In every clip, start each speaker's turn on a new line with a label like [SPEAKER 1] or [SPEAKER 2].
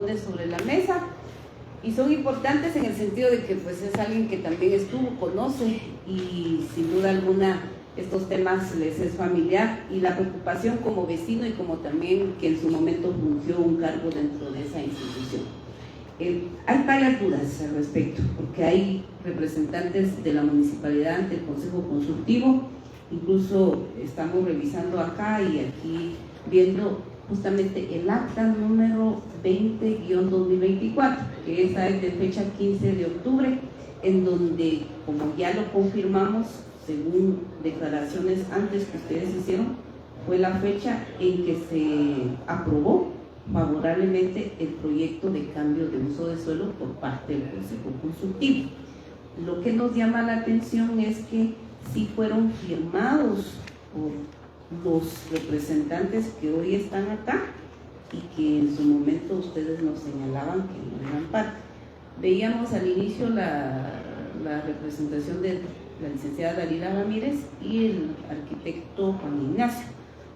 [SPEAKER 1] pone sobre la mesa, y son importantes en el sentido de que pues es alguien que también estuvo, conoce, y sin duda alguna estos temas les es familiar, y la preocupación como vecino y como también que en su momento fungió un cargo dentro de esa institución. Hay varias dudas al respecto, porque hay representantes de la municipalidad ante el Consejo Consultivo, incluso estamos revisando acá y aquí viendo justamente el acta número 20-2024, que esa es de fecha 15 de octubre, en donde, como ya lo confirmamos, según declaraciones antes que ustedes hicieron, fue la fecha en que se aprobó favorablemente el proyecto de cambio de uso de suelo por parte del Consejo Consultivo. Lo que nos llama la atención es que sí fueron firmados por los representantes que hoy están acá y que en su momento ustedes nos señalaban que no eran parte. Veíamos al inicio la representación de la licenciada Dalila Ramírez y el arquitecto Juan Ignacio.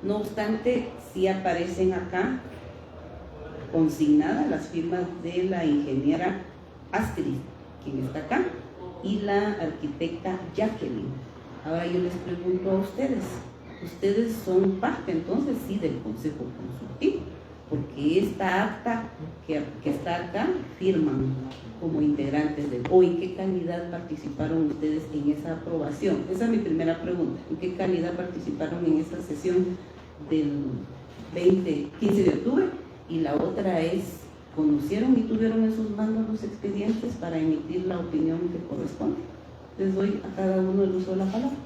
[SPEAKER 1] No obstante, sí aparecen acá consignadas las firmas de la ingeniera Astrid, quien está acá, y la arquitecta Jacqueline. Ahora yo les pregunto a ustedes son parte entonces sí del Consejo Consultivo, porque esta acta que está acá firman como integrantes del, o en qué calidad participaron ustedes en esa aprobación. Esa es mi primera pregunta, ¿en qué calidad participaron en esa sesión del 15 de octubre? Y la otra es, ¿conocieron y tuvieron en sus manos los expedientes para emitir la opinión que corresponde? Les doy a cada uno el uso de la palabra.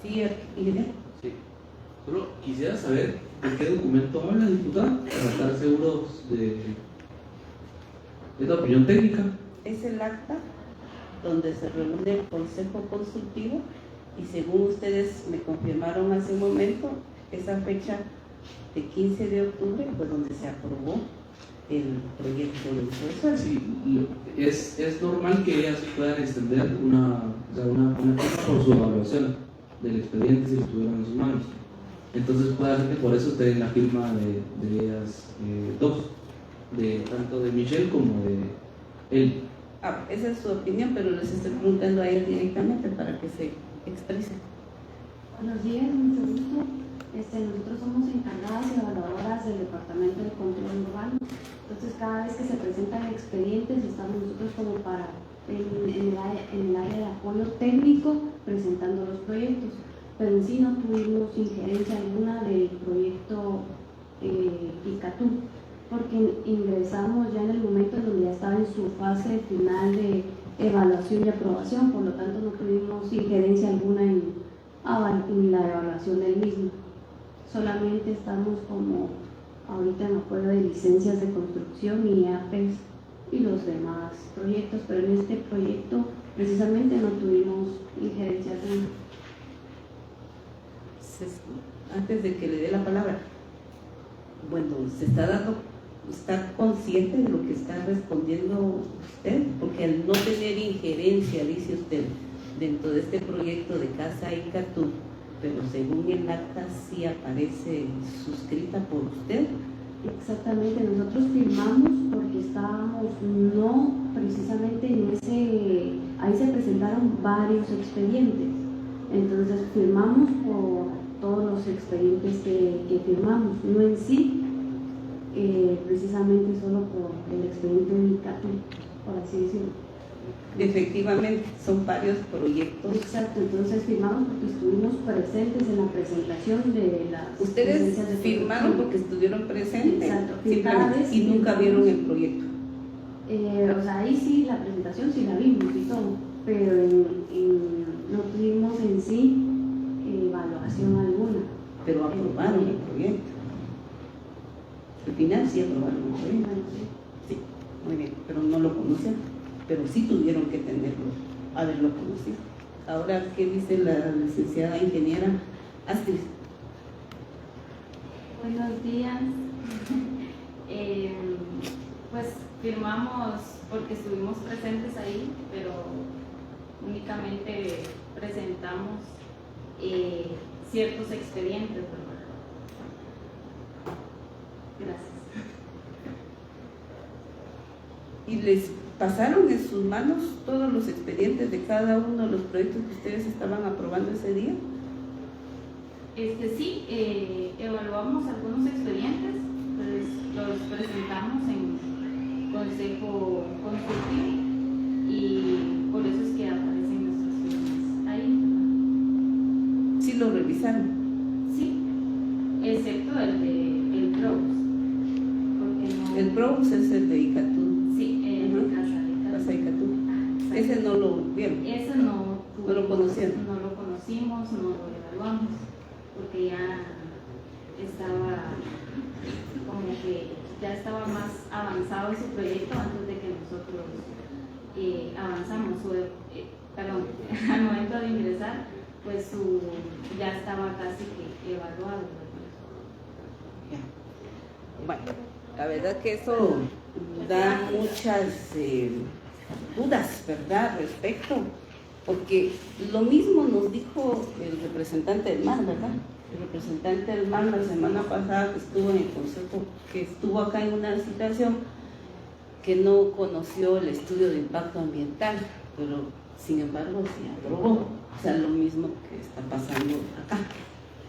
[SPEAKER 1] Sí, ingeniero.
[SPEAKER 2] Sí. Solo quisiera saber de qué documento habla, diputada, para estar seguros de la opinión técnica.
[SPEAKER 1] Es el acta donde se reúne el Consejo Consultivo y según ustedes me confirmaron hace un momento, esa fecha de 15 de octubre fue donde se aprobó el proyecto de uso de suelo.
[SPEAKER 2] Sí, es normal que ellas puedan extender una cosa por su evaluación del expediente si lo tuvieron en sus manos. Entonces puede ser que por eso esté en la firma de ellas dos, tanto de Michelle como de él.
[SPEAKER 1] Esa es su opinión, pero les estoy preguntando a ellos directamente para que se expresen.
[SPEAKER 3] Buenos días, mucho gusto. Nosotros somos encargadas y evaluadoras del Departamento de Control Urbano. Entonces, cada vez que se presentan expedientes, estamos nosotros como para en el área de apoyo técnico presentando los proyectos, pero en sí no tuvimos injerencia alguna del proyecto ICATU, porque ingresamos ya en el momento en donde ya estaba en su fase final de evaluación y aprobación, por lo tanto no tuvimos injerencia alguna en la evaluación del mismo. Solamente estamos como ahorita en apoyo de licencias de construcción y APES y los demás proyectos, pero en este proyecto precisamente no tuvimos injerencia alguna.
[SPEAKER 1] Antes de que le dé la palabra, bueno, ¿está consciente de lo que está respondiendo usted? Porque al no tener injerencia, dice usted, dentro de este proyecto de Casa ICATU, pero según el acta sí aparece suscrita por usted.
[SPEAKER 3] Exactamente, nosotros firmamos porque estábamos no precisamente en ahí se presentaron varios expedientes, entonces firmamos por todos los expedientes que firmamos, no en sí, precisamente solo por el expediente de ICATU, por así decirlo.
[SPEAKER 1] Efectivamente, son varios proyectos.
[SPEAKER 3] Exacto, entonces firmamos porque estuvimos presentes en la presentación de las...
[SPEAKER 1] Ustedes firmaron porque estuvieron presentes.
[SPEAKER 3] Exacto,
[SPEAKER 1] y nunca vieron el proyecto.
[SPEAKER 3] O sea, ahí sí, la presentación sí la vimos y todo, pero no tuvimos en sí evaluación alguna.
[SPEAKER 1] Pero aprobaron el proyecto. Al final sí aprobaron el proyecto. Sí, muy bien, pero no lo conocen. Pero sí tuvieron que haberlo conocido. Ahora, ¿qué dice la licenciada ingeniera Astrid?
[SPEAKER 4] Buenos días. Pues firmamos porque estuvimos presentes ahí, pero digamos, ciertos expedientes, ¿verdad? Gracias.
[SPEAKER 1] ¿Y les pasaron en sus manos todos los expedientes de cada uno de los proyectos que ustedes estaban aprobando ese día?
[SPEAKER 4] Sí, evaluamos algunos expedientes, pues los presentamos en Consejo Consultivo y por eso es que aparecen nuestras firmas ahí.
[SPEAKER 1] Sí lo revisaron.
[SPEAKER 4] Sí, excepto el PROUS. Porque no,
[SPEAKER 1] El PROUS es el de Icatú.
[SPEAKER 4] Sí,
[SPEAKER 1] Ujú.
[SPEAKER 4] Casa
[SPEAKER 1] Icatú.
[SPEAKER 4] Exacto.
[SPEAKER 1] Ese no lo vieron.
[SPEAKER 4] Ese no
[SPEAKER 1] lo conocieron.
[SPEAKER 4] No lo conocimos, no lo evaluamos, porque ya estaba como que ya estaba más avanzado su proyecto antes de que nosotros avanzamos. Perdón, al momento de ingresar, pues ya estaba casi que evaluado.
[SPEAKER 1] Bueno, la verdad que eso da muchas dudas, ¿verdad? Respecto, porque lo mismo nos dijo el representante del MAN, ¿verdad? El representante del MAN la semana pasada que estuvo en el consejo, que estuvo acá en una citación, que no conoció el estudio de impacto ambiental, pero sin embargo se aprobó. O sea, lo mismo que está pasando acá,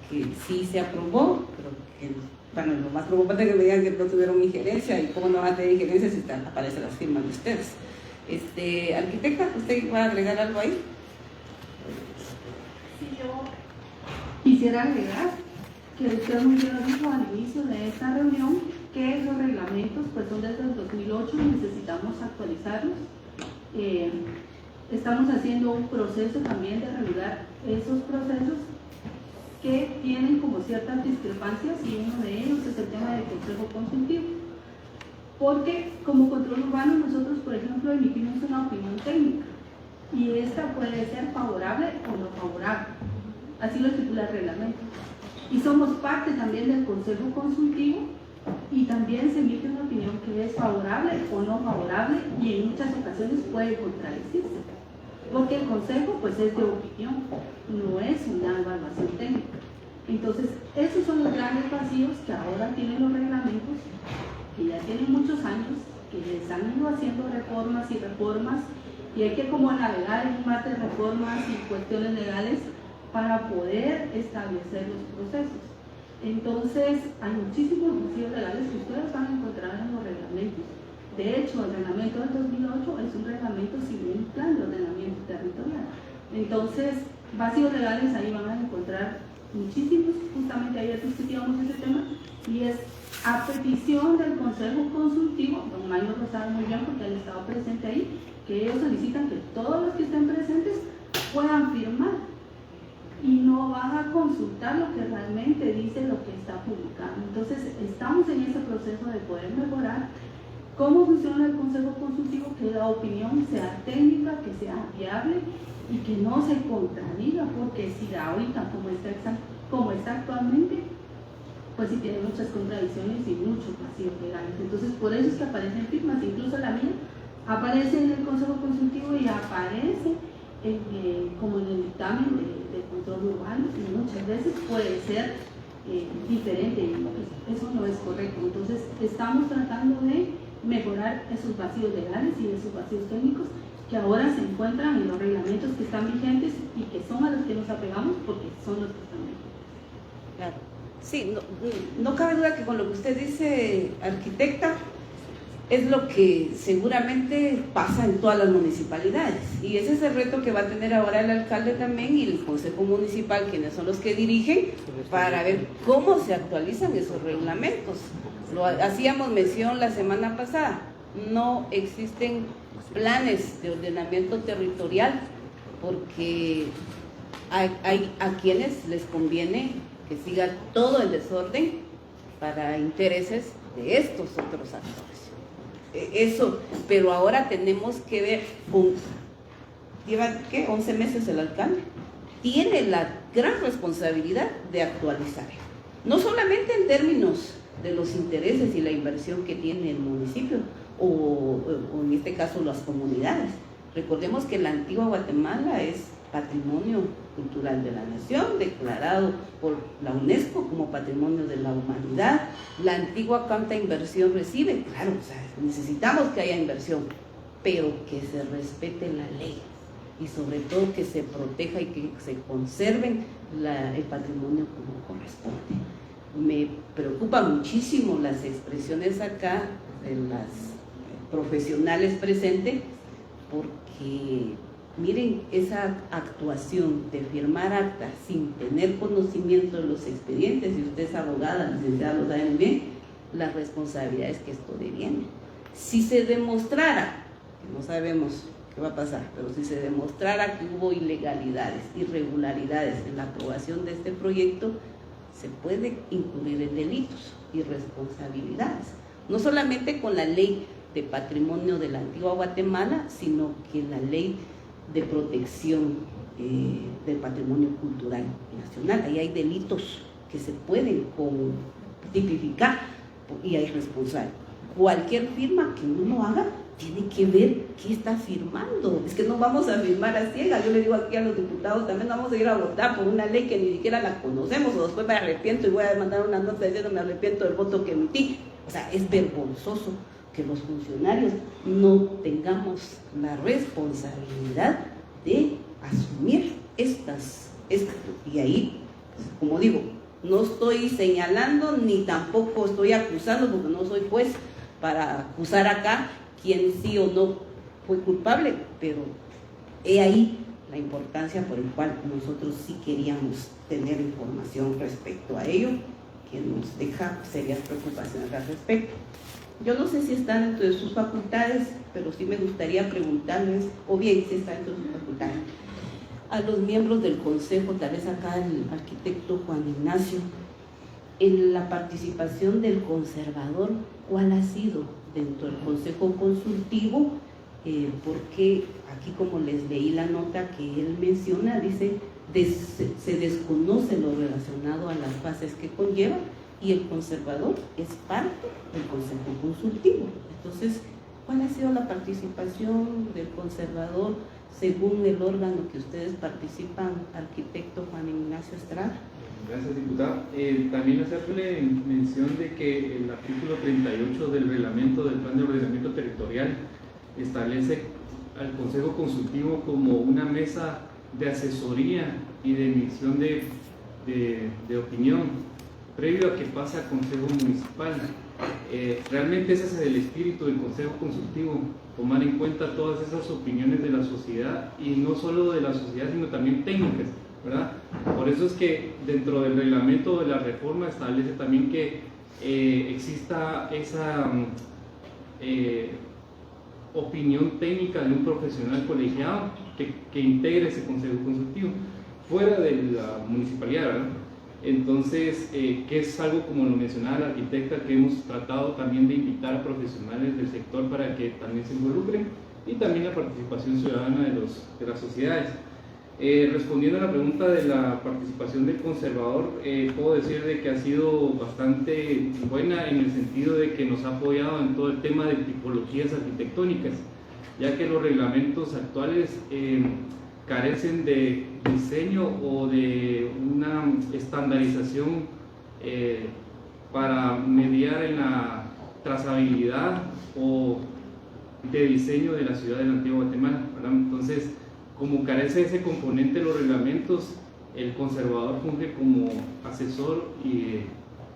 [SPEAKER 1] que sí se aprobó, pero que, bueno, lo más preocupante es que me digan que no tuvieron injerencia, y cómo no van a tener injerencia si aparecen las firmas de ustedes. Arquitecta, ¿usted va a agregar algo ahí?
[SPEAKER 5] Sí, yo quisiera agregar que usted muy bien lo dijo al inicio de esta reunión, que los reglamentos pues son desde el 2008 y necesitamos actualizarlos. Estamos haciendo un proceso también de regular esos procesos que tienen como ciertas discrepancias, y uno de ellos es el tema del consejo consultivo. Porque como control urbano nosotros, por ejemplo, emitimos una opinión técnica y esta puede ser favorable o no favorable, así lo estipula el reglamento. Y somos parte también del consejo consultivo y también se emite una opinión que es favorable o no favorable, y en muchas ocasiones puede contradecirse, porque el consejo pues es de opinión, no es una evaluación técnica. Entonces esos son los grandes vacíos que ahora tienen los reglamentos, que ya tienen muchos años, que les han ido haciendo reformas y reformas, y hay que como navegar en un mar de reformas y cuestiones legales para poder establecer los procesos. Entonces hay muchísimos vacíos legales que ustedes van a encontrar en los reglamentos. De hecho, el reglamento del 2008 es un reglamento sin un plan de ordenamiento territorial. Entonces, vacíos legales ahí van a encontrar muchísimos. Justamente ayer discutíamos ese tema, y es a petición del Consejo Consultivo, don Mayo lo sabe muy bien porque él estaba presente ahí, que ellos solicitan que todos los que estén presentes puedan firmar y no van a consultar lo que realmente dice lo que está publicado. Entonces estamos en ese proceso de poder mejorar cómo funciona el Consejo Consultivo, que la opinión sea técnica, que sea viable y que no se contradiga, porque si ahorita como está actualmente, pues sí tiene muchas contradicciones y muchos vacíos legales. Entonces por eso es que aparecen firmas, incluso la mía aparece en el Consejo Consultivo y aparece como en el dictamen de control urbano, y muchas veces puede ser diferente, y eso no es correcto. Entonces estamos tratando de mejorar esos vacíos legales y esos vacíos técnicos que ahora se encuentran en los reglamentos que están vigentes y que son a los que nos apegamos porque son los que están vigentes.
[SPEAKER 1] Claro. Sí, no cabe duda que con lo que usted dice, arquitecta, es lo que seguramente pasa en todas las municipalidades, y ese es el reto que va a tener ahora el alcalde también y el consejo municipal, quienes son los que dirigen, para ver cómo se actualizan esos reglamentos. Hacíamos mención la semana pasada, no existen planes de ordenamiento territorial porque hay a quienes les conviene que siga todo el desorden para intereses de estos otros actores. Eso, pero ahora tenemos que ver, lleva, ¿qué? 11 meses el alcalde, tiene la gran responsabilidad de actualizar, no solamente en términos de los intereses y la inversión que tiene el municipio, o en este caso las comunidades. Recordemos que la antigua Guatemala es Patrimonio Cultural de la Nación, declarado por la UNESCO como Patrimonio de la Humanidad. La antigua, ¿cuánta inversión recibe? Claro, o sea, necesitamos que haya inversión, pero que se respete la ley y sobre todo que se proteja y que se conserven el patrimonio como corresponde. Me preocupan muchísimo las expresiones acá de las profesionales presentes, porque miren, esa actuación de firmar actas sin tener conocimiento de los expedientes, y usted es abogada, licenciada, lo saben bien, las responsabilidades que esto deviene. Si se demostrara, que no sabemos qué va a pasar, pero si se demostrara que hubo ilegalidades, irregularidades en la aprobación de este proyecto, se puede incurrir en delitos y responsabilidades, no solamente con la ley de patrimonio de la antigua Guatemala, sino que la ley de protección del patrimonio cultural nacional. Ahí hay delitos que se pueden tipificar y hay responsables. Cualquier firma que uno haga tiene que ver qué está firmando. Es que no vamos a firmar a ciegas. Yo le digo aquí a los diputados, también vamos a ir a votar por una ley que ni siquiera la conocemos, o después me arrepiento y voy a mandar una nota diciendo me arrepiento del voto que emití. O sea, es vergonzoso que los funcionarios no tengamos la responsabilidad de asumir estas. Y ahí, como digo, no estoy señalando ni tampoco estoy acusando, porque no soy juez para acusar acá quién sí o no fue culpable, pero he ahí la importancia por el cual nosotros sí queríamos tener información respecto a ello, que nos deja serias preocupaciones al respecto. Yo no sé si está dentro de sus facultades, pero sí me gustaría preguntarles, o bien si está dentro de sus facultades, a los miembros del consejo, tal vez acá el arquitecto Juan Ignacio, en la participación del conservador, ¿cuál ha sido dentro del consejo consultivo? Porque aquí, como les leí la nota que él menciona, dice, se desconoce lo relacionado a las fases que conlleva, y el conservador es parte del consejo consultivo. Entonces, ¿cuál ha sido la participación del conservador según el órgano que ustedes participan, arquitecto Juan Ignacio Estrada?
[SPEAKER 6] Gracias, diputada. También hacerle mención de que el artículo 38 del reglamento del Plan de Ordenamiento Territorial establece al Consejo Consultivo como una mesa de asesoría y de emisión de opinión previo a que pase al Consejo Municipal. Realmente ese es el espíritu del Consejo Consultivo, tomar en cuenta todas esas opiniones de la sociedad, y no solo de la sociedad, sino también técnicas, ¿verdad? Por eso es que dentro del reglamento de la reforma establece también que exista esa opinión técnica de un profesional colegiado que integre ese Consejo Consultivo fuera de la municipalidad, ¿verdad? Entonces, que es algo, como lo mencionaba la arquitecta, que hemos tratado también de invitar a profesionales del sector para que también se involucren, y también la participación ciudadana de las sociedades. Respondiendo a la pregunta de la participación del conservador, puedo decir de que ha sido bastante buena, en el sentido de que nos ha apoyado en todo el tema de tipologías arquitectónicas, ya que los reglamentos actuales carecen de diseño o de una estandarización para mediar en la trazabilidad o de diseño de la ciudad de la antigua Guatemala, ¿verdad? Entonces, como carece de ese componente los reglamentos, el conservador funge como asesor y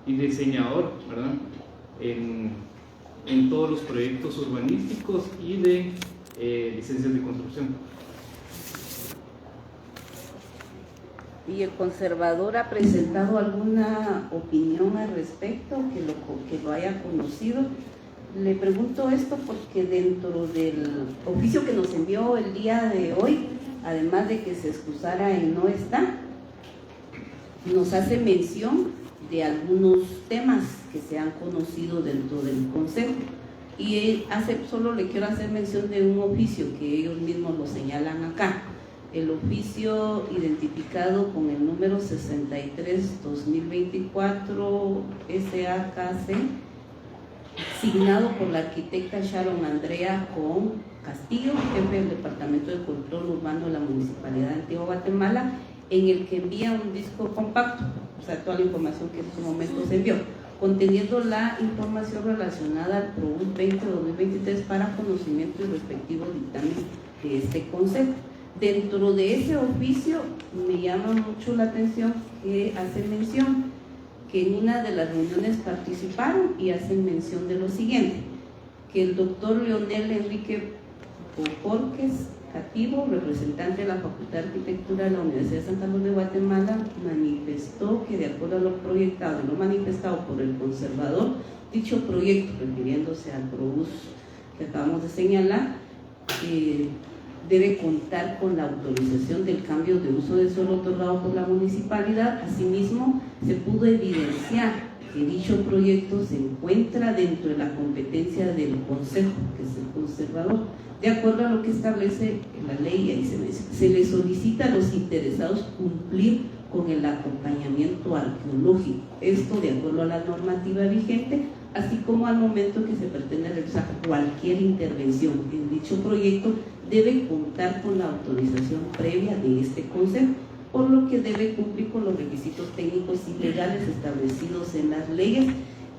[SPEAKER 6] diseñador, ¿verdad? En todos los proyectos urbanísticos y de licencias de construcción.
[SPEAKER 1] ¿Y el conservador ha presentado alguna opinión al respecto, que lo haya conocido? Le pregunto esto porque dentro del oficio que nos envió el día de hoy, además de que se excusara en no estar, nos hace mención de algunos temas que se han conocido dentro del consejo. Y solo le quiero hacer mención de un oficio que ellos mismos lo señalan acá. El oficio identificado con el número 63-2024 SAKC, signado por la arquitecta Sharon Andrea con Castillo, jefe del Departamento de Control Urbano de la Municipalidad de Antigua Guatemala, en el que envía un disco compacto, o sea, toda la información que en su momento se envió, conteniendo la información relacionada al PROUS 20-2023 para conocimiento y respectivo dictamen de este consejo. Dentro de ese oficio me llama mucho la atención que hace mención que en una de las reuniones participaron y hacen mención de lo siguiente, que el doctor Leonel Enrique Bojorquez Cativo, representante de la Facultad de Arquitectura de la Universidad de Santa Cruz de Guatemala, manifestó que de acuerdo a lo proyectado y lo manifestado por el conservador, dicho proyecto, refiriéndose al PROUS que acabamos de señalar, debe contar con la autorización del cambio de uso de suelo otorgado por la municipalidad. Asimismo, se pudo evidenciar que dicho proyecto se encuentra dentro de la competencia del Consejo, que es el conservador. De acuerdo a lo que establece la ley, ahí se le solicita a los interesados cumplir con el acompañamiento arqueológico. Esto de acuerdo a la normativa vigente, así como al momento que se pretende realizar cualquier intervención en dicho proyecto, debe contar con la autorización previa de este consejo, por lo que debe cumplir con los requisitos técnicos y legales establecidos en las leyes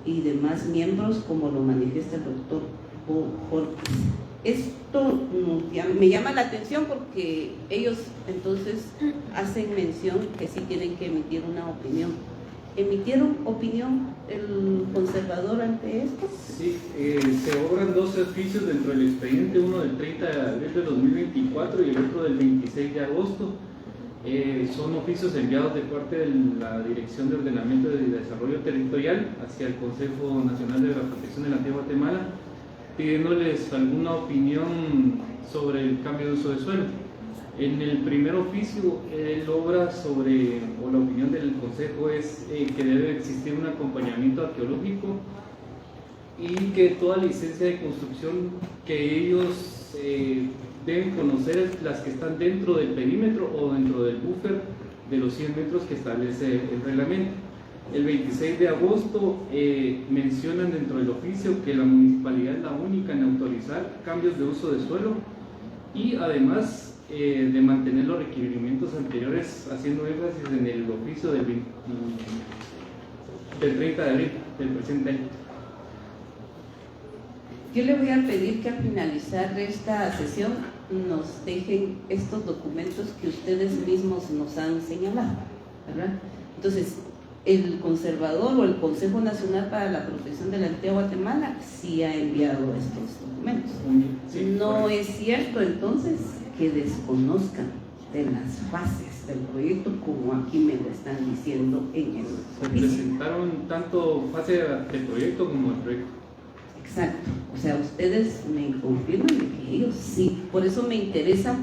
[SPEAKER 1] y demás miembros, como lo manifiesta el doctor Bojorquez. Esto me llama la atención porque ellos entonces hacen mención que sí tienen que emitir una opinión. ¿Emitieron opinión el conservador ante esto?
[SPEAKER 6] Sí, se obran dos oficios dentro del expediente, uno del 30 de abril de 2024 y el otro del 26 de agosto. Son oficios enviados de parte de la Dirección de Ordenamiento y Desarrollo Territorial hacia el Consejo Nacional de la Protección de la Antigua Guatemala, pidiéndoles alguna opinión sobre el cambio de uso de suelo. En el primer oficio, él obra sobre, o la opinión del Consejo es que debe existir un acompañamiento arqueológico y que toda licencia de construcción que ellos deben conocer las que están dentro del perímetro o dentro del buffer de los 100 metros que establece el reglamento. El 26 de agosto mencionan dentro del oficio que la municipalidad es la única en autorizar cambios de uso de suelo y además de mantener los requerimientos anteriores, haciendo énfasis en el oficio del 30 de abril del presente año.
[SPEAKER 1] Yo le voy a pedir que al finalizar esta sesión nos dejen estos documentos que ustedes mismos nos han señalado, ¿verdad? Entonces, el conservador o el Consejo Nacional para la Protección de la Antigua Guatemala sí ha enviado estos documentos.
[SPEAKER 6] Sí,
[SPEAKER 1] no es cierto entonces que desconozcan de las fases del proyecto como aquí me lo están diciendo en el
[SPEAKER 6] se
[SPEAKER 1] oficio.
[SPEAKER 6] presentaron tanto fase del proyecto como del proyecto.
[SPEAKER 1] Exacto, o sea, ustedes me confirman de que ellos sí, por eso me interesa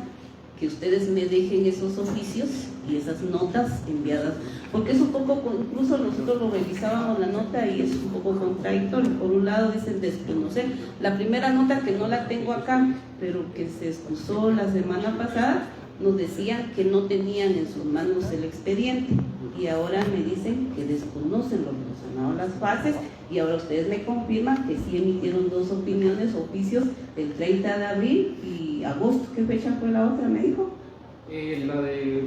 [SPEAKER 1] que ustedes me dejen esos oficios y esas notas enviadas, porque es un poco, incluso nosotros lo revisábamos la nota y es un poco contradictorio. Por un lado dicen desconocer, la primera nota que no la tengo acá, pero que se excusó la semana pasada, nos decían que no tenían en sus manos el expediente y ahora me dicen que desconocen lo relacionado a las fases y ahora ustedes me confirman que sí emitieron dos opiniones, oficios del 30 de abril y agosto. ¿Qué fecha fue la otra, me dijo?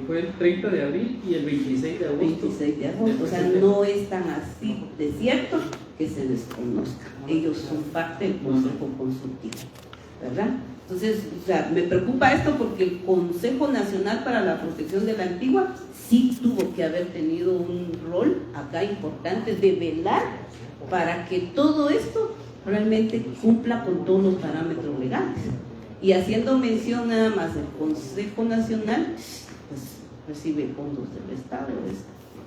[SPEAKER 6] Fue el 30 de abril y el 26 de agosto.
[SPEAKER 1] 26 de agosto, o sea, no es tan así de cierto que se desconozca. Ellos son parte del Consejo Consultivo, ¿verdad? Entonces, o sea, me preocupa esto porque el Consejo Nacional para la Protección de la Antigua sí tuvo que haber tenido un rol acá importante de velar para que todo esto realmente cumpla con todos los parámetros legales. Y haciendo mención nada más del Consejo Nacional, pues recibe fondos del Estado.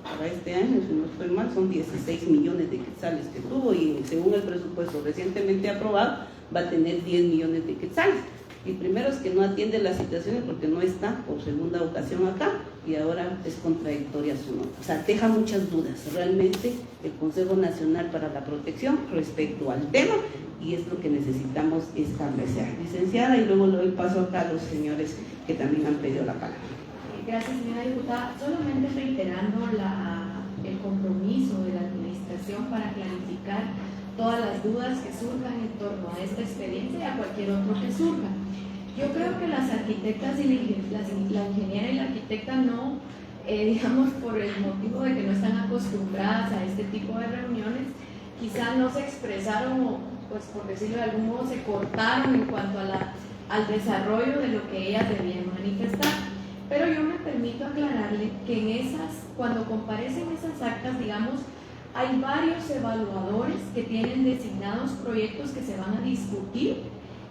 [SPEAKER 1] Para este año, si no estoy mal, son 16 millones de quetzales que tuvo y según el presupuesto recientemente aprobado, va a tener 10 millones de quetzales. Y primero es que no atiende las situaciones porque no está por segunda ocasión acá y ahora es contradictoria su nota. O sea, deja muchas dudas realmente el Consejo Nacional para la Protección respecto al tema y es lo que necesitamos establecer. Licenciada, y luego le doy paso acá a los señores que también han pedido la palabra.
[SPEAKER 4] Gracias, señora diputada. Solamente reiterando el compromiso de la administración para clarificar todas las dudas que surjan en torno a esta experiencia y a cualquier otro que surja. Yo creo que las arquitectas y la ingeniera y la arquitecta no, digamos, por el motivo de que no están acostumbradas a este tipo de reuniones, quizá no se expresaron o, pues por decirlo de algún modo, se cortaron en cuanto al desarrollo de lo que ellas debían manifestar. Pero yo me permito aclararle que cuando comparecen esas actas, digamos, hay varios evaluadores que tienen designados proyectos que se van a discutir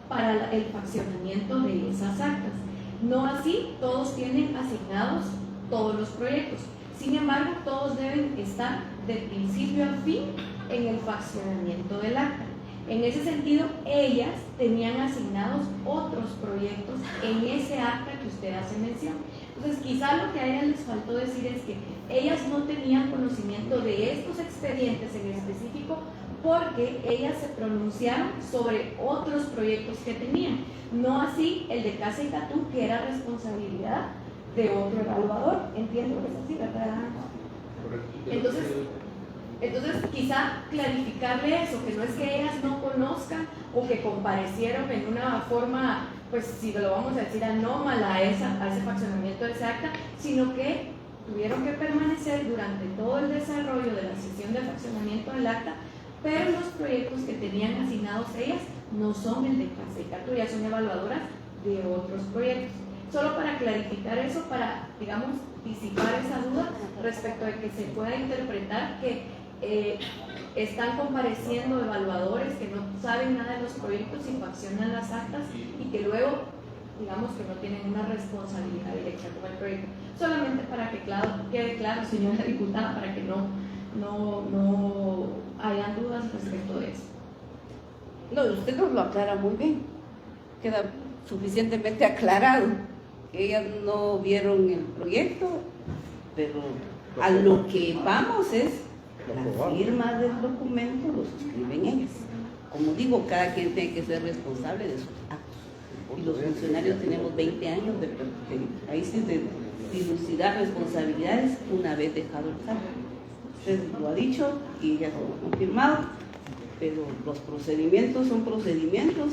[SPEAKER 4] para el faccionamiento de esas actas. No así, todos tienen asignados todos los proyectos. Sin embargo, todos deben estar de principio a fin en el faccionamiento del acta. En ese sentido, ellas tenían asignados otros proyectos en ese acta que usted hace mención. Entonces, quizá lo que a ellas les faltó decir es que ellas no tenían conocimiento de estos expedientes en específico porque ellas se pronunciaron sobre otros proyectos que tenían, no así el de Casa y Catú, que era responsabilidad de otro evaluador. Entiendo que es así, ¿verdad? Entonces, quizá clarificarle eso, que no es que ellas no conozcan o que comparecieron en una forma, pues si lo vamos a decir, anómala a ese faccionamiento de ese acta, sino que tuvieron que permanecer durante todo el desarrollo de la sesión de faccionamiento del acta, pero los proyectos que tenían asignados ellas no son el de Casa y Catú, ya son evaluadoras de otros proyectos. Solo para clarificar eso, para, digamos, disipar esa duda respecto de que se pueda interpretar que están compareciendo evaluadores que no saben nada de los proyectos y faccionan las actas y que luego, digamos, que no tienen una responsabilidad directa con el proyecto. Solamente para que quede claro, señora diputada, para que no hayan dudas respecto de eso.
[SPEAKER 1] No, usted nos lo aclara muy bien, queda suficientemente aclarado que ellas no vieron el proyecto, pero a lo que vamos es la firma del documento, lo suscriben ellas. Como digo, cada quien tiene que ser responsable de sus actos y los funcionarios tenemos 20 años de dilucidar responsabilidades una vez dejado el cargo. Usted lo ha dicho y ellas lo han confirmado, pero los procedimientos son procedimientos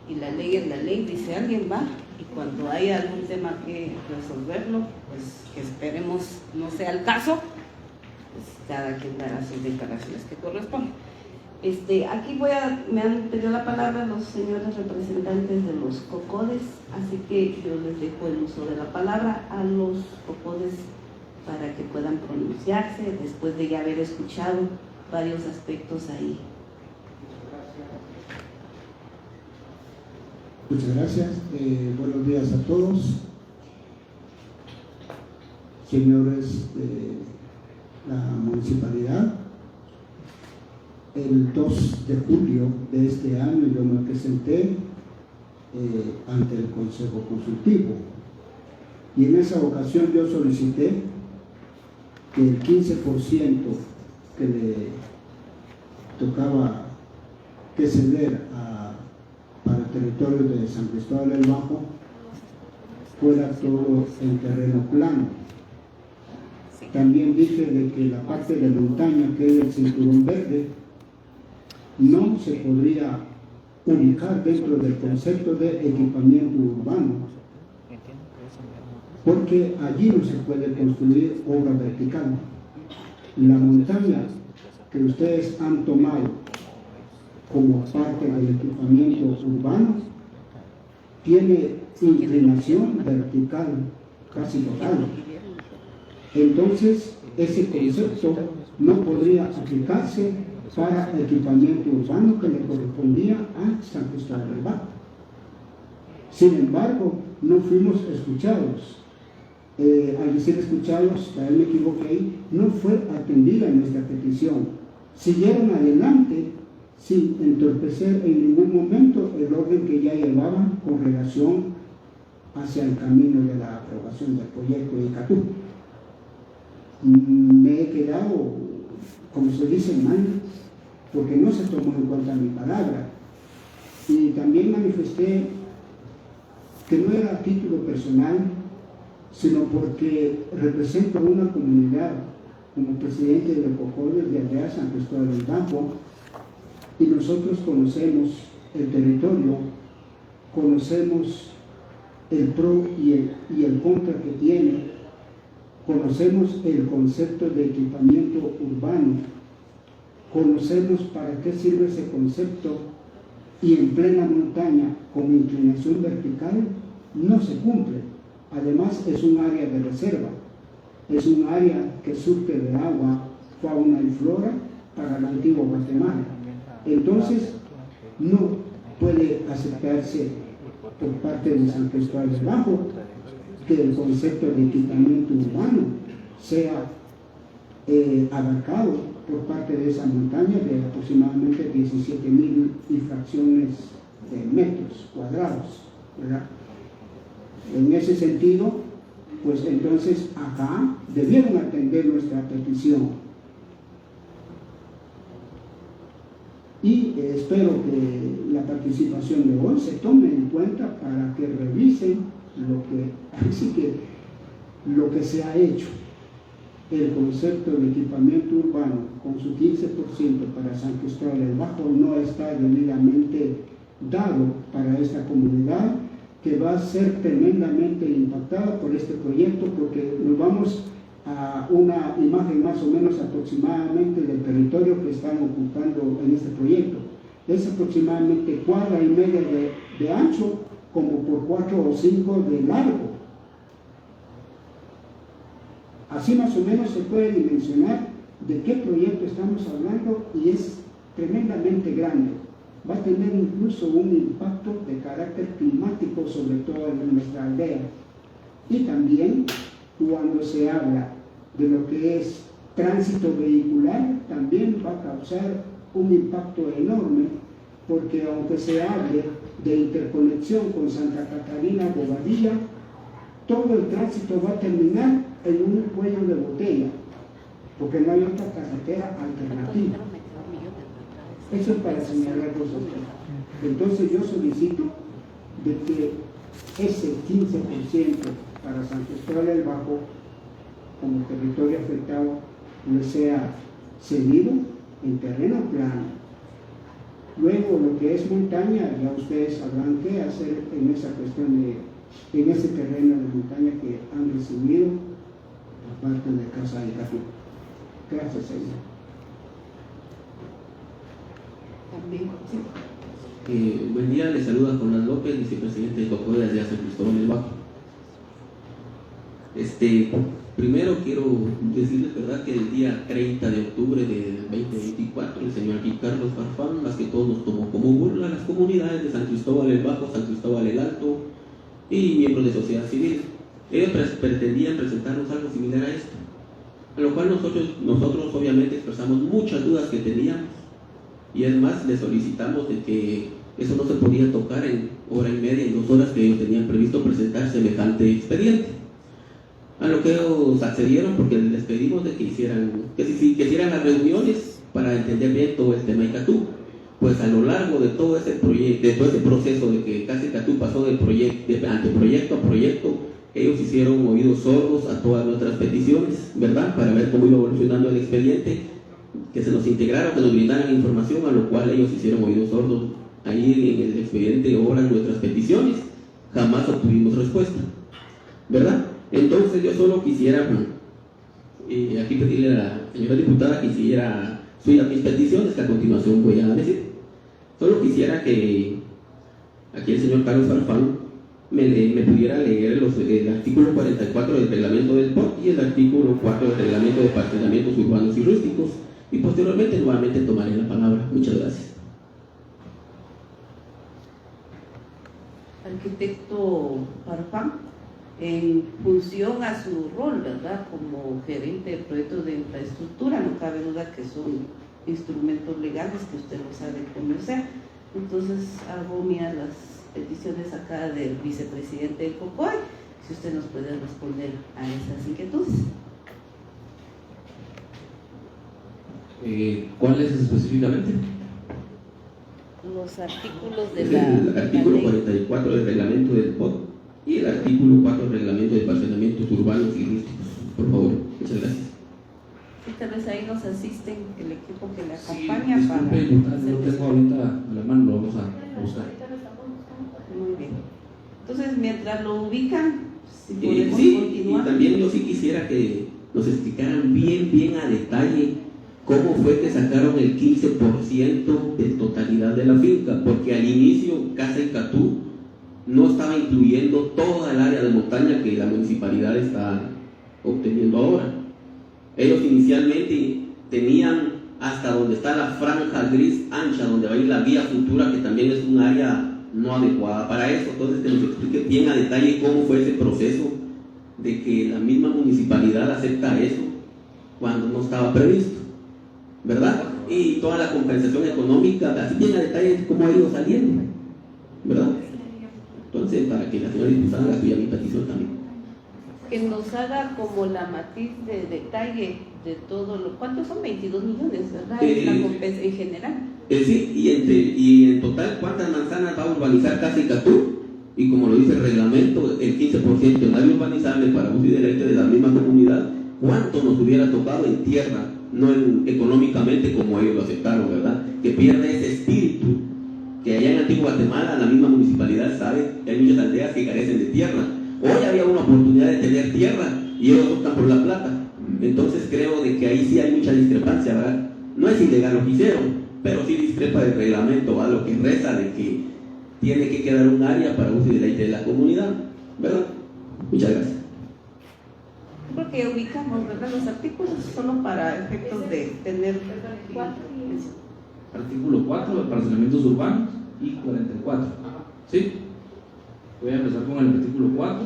[SPEAKER 1] y la ley es la ley, dice alguien, va, y cuando haya algún tema que resolverlo, pues que esperemos no sea el caso, pues cada quien dará sus declaraciones que corresponden. Aquí me han pedido la palabra los señores representantes de los COCODES, así que yo les dejo el uso de la palabra a los COCODES para que puedan pronunciarse después de ya haber escuchado varios aspectos ahí.
[SPEAKER 7] Muchas gracias. Buenos días a todos. Señores de la municipalidad, el 2 de julio de este año yo me presenté ante el Consejo Consultivo y en esa ocasión yo solicité que el 15% que le tocaba que ceder para el territorio de San Cristóbal del Bajo fuera todo en terreno plano. También dije de que la parte de montaña, que es el cinturón verde, no se podría ubicar dentro del concepto de equipamiento urbano, porque allí no se puede construir obra vertical. La montaña que ustedes han tomado como parte del equipamiento urbano tiene inclinación vertical casi total. Entonces, ese concepto no podría aplicarse para equipamiento urbano que le correspondía a San Cristóbal del Bajo. Sin embargo, no fuimos escuchados. Al ser escuchados, también me equivoqué, no fue atendida nuestra petición. Siguieron adelante sin entorpecer en ningún momento el orden que ya llevaban con relación hacia el camino de la aprobación del proyecto de Catú. Me he quedado, como se dice, mal, porque no se tomó en cuenta mi palabra. Y también manifesté que no era a título personal, sino porque represento a una comunidad como presidente de COCODES de Aldea San Cristóbal del Bajo, y nosotros conocemos el territorio, conocemos el pro y el contra que tiene, conocemos el concepto de equipamiento urbano, conocemos para qué sirve ese concepto, y en plena montaña con inclinación vertical no se cumple. Además es un área de reserva, es un área que surte de agua, fauna y flora para la antigua Guatemala. Entonces no puede aceptarse por parte de San Cristóbal del Bajo que el concepto de equipamiento urbano sea abarcado por parte de esa montaña de aproximadamente 17,000 y fracciones de metros cuadrados, ¿verdad? En ese sentido, pues entonces acá debieron atender nuestra petición. Y espero que la participación de hoy se tome en cuenta para que revisen lo que se ha hecho. El concepto de equipamiento urbano con su 15% para San Cristóbal del Bajo no está debidamente dado para esta comunidad, que va a ser tremendamente impactada por este proyecto, porque nos vamos a una imagen más o menos aproximadamente del territorio que están ocupando en este proyecto. Es aproximadamente 1,5 cuadras de ancho, como por 4 o 5 de largo. Así más o menos se puede dimensionar de qué proyecto estamos hablando, y es tremendamente grande. Va a tener incluso un impacto de carácter climático sobre todo en nuestra aldea. Y también cuando se habla de lo que es tránsito vehicular, también va a causar un impacto enorme, porque aunque se hable de interconexión con Santa Catarina Bobadilla, todo el tránsito va a terminar en un cuello de botella, porque no hay otra carretera alternativa. Eso es para señalar los otros. Entonces yo solicito de que ese 15% para San Cristóbal del Bajo como territorio afectado no sea cedido en terreno plano. Luego lo que es montaña, ya ustedes sabrán qué hacer en esa cuestión en ese terreno de montaña que han recibido por parte de Casa de Café. Gracias, señor.
[SPEAKER 1] También, sí.
[SPEAKER 2] Buen día, les saluda Jonás López, vicepresidente de Cocoya de San Cristóbal del Bajo. Primero quiero decirles, ¿verdad?, que el día 30 de octubre de 2024 el señor aquí Carlos Farfán, más que todo, nos tomó como burla a las comunidades de San Cristóbal del Bajo, San Cristóbal del Alto y miembros de sociedad civil. Ellos pretendían presentarnos algo similar a esto, a lo cual nosotros obviamente expresamos muchas dudas que teníamos, y es más, les solicitamos de que eso no se podía tocar en 1 hora y media, en 2 horas que ellos tenían previsto presentar semejante expediente. A lo que ellos accedieron, porque les pedimos de que hicieran las reuniones para entender bien todo el tema Icatú. Pues a lo largo de todo ese proceso de que casi Icatú pasó de anteproyecto a proyecto, ellos hicieron oídos sordos a todas nuestras peticiones, ¿verdad?, para ver cómo iba evolucionando el expediente, que se nos integraron, que nos brindaran información, a lo cual ellos hicieron oídos sordos. Ahí en el expediente obran nuestras peticiones, jamás obtuvimos respuesta, ¿verdad? Entonces yo solo quisiera aquí pedirle a la señora diputada que hiciera suyas mis peticiones, que a continuación voy a decir. Solo quisiera que aquí el señor Carlos Farfán me pudiera leer el artículo 44 del reglamento del POT y el artículo 4 del reglamento de parcelamientos urbanos y rústicos, y posteriormente nuevamente tomaré la palabra. Muchas gracias.
[SPEAKER 1] Arquitecto Farfán, en función a su rol, ¿verdad?, como gerente de proyectos de infraestructura, no cabe duda que son instrumentos legales que usted los ha de conocer. Entonces hago mías las peticiones acá del vicepresidente del COCOY, si usted nos puede responder a esas inquietudes.
[SPEAKER 2] ¿Cuáles específicamente?
[SPEAKER 1] Los artículos de
[SPEAKER 2] el artículo
[SPEAKER 1] ley.
[SPEAKER 2] 44 del reglamento del POT y el artículo 4 del reglamento de parcelamientos urbanos y rústicos. Por favor, muchas gracias.
[SPEAKER 1] Sí, tal vez entonces ahí nos asisten el equipo que le
[SPEAKER 2] Sí,
[SPEAKER 1] acompaña
[SPEAKER 2] disculpe,
[SPEAKER 1] para
[SPEAKER 2] diputada,
[SPEAKER 1] hacer
[SPEAKER 2] no
[SPEAKER 1] eso.
[SPEAKER 2] tengo ahorita a la mano, lo vamos a buscar.
[SPEAKER 1] Muy bien. Entonces, mientras lo ubican, si podemos
[SPEAKER 8] Sí, y
[SPEAKER 1] continuar.
[SPEAKER 8] también yo sí quisiera que nos explicaran bien a detalle cómo fue que sacaron el 15% de totalidad de la finca, porque al inicio Casa Icatú no estaba incluyendo toda el área de montaña que la municipalidad está obteniendo ahora. Ellos inicialmente tenían hasta donde está la franja gris ancha, donde va a ir la vía futura, que también es un área no adecuada para eso. Entonces, que nos explique bien a detalle cómo fue ese proceso de que la misma municipalidad acepta eso cuando no estaba previsto, ¿verdad? Y toda la compensación económica, así bien a detalle cómo ha ido saliendo, ¿verdad? Entonces, para que la señora diputada haga suya mi petición también.
[SPEAKER 1] Que nos haga como la matiz de detalle de todo lo... ¿Cuántos son? 22 millones, ¿verdad? Es la compensa en general.
[SPEAKER 8] Sí, y en total, ¿cuántas manzanas va a urbanizar Casa Icatú? Y como lo dice el reglamento, el 15% en área urbanizable para uso y deleite de la misma comunidad, ¿cuánto nos hubiera tocado en tierra? No económicamente como ellos lo aceptaron, ¿verdad? Que pierde ese espíritu, que allá en Antiguo Guatemala la misma municipalidad sabe que hay muchas aldeas que carecen de tierra. Hoy había una oportunidad de tener tierra y ellos optan por la plata. Entonces creo de que ahí sí hay mucha discrepancia, ¿verdad? No es ilegal lo que hicieron, pero sí discrepa del reglamento, a lo que reza de que tiene que quedar un área para uso y deleite de la comunidad, ¿verdad? Muchas gracias.
[SPEAKER 1] Creo que ubicamos, ¿verdad? Los artículos solo para efectos de tener...
[SPEAKER 2] Artículo 4 de parcelamientos urbanos y 44. ¿Sí? Voy a empezar con el artículo 4.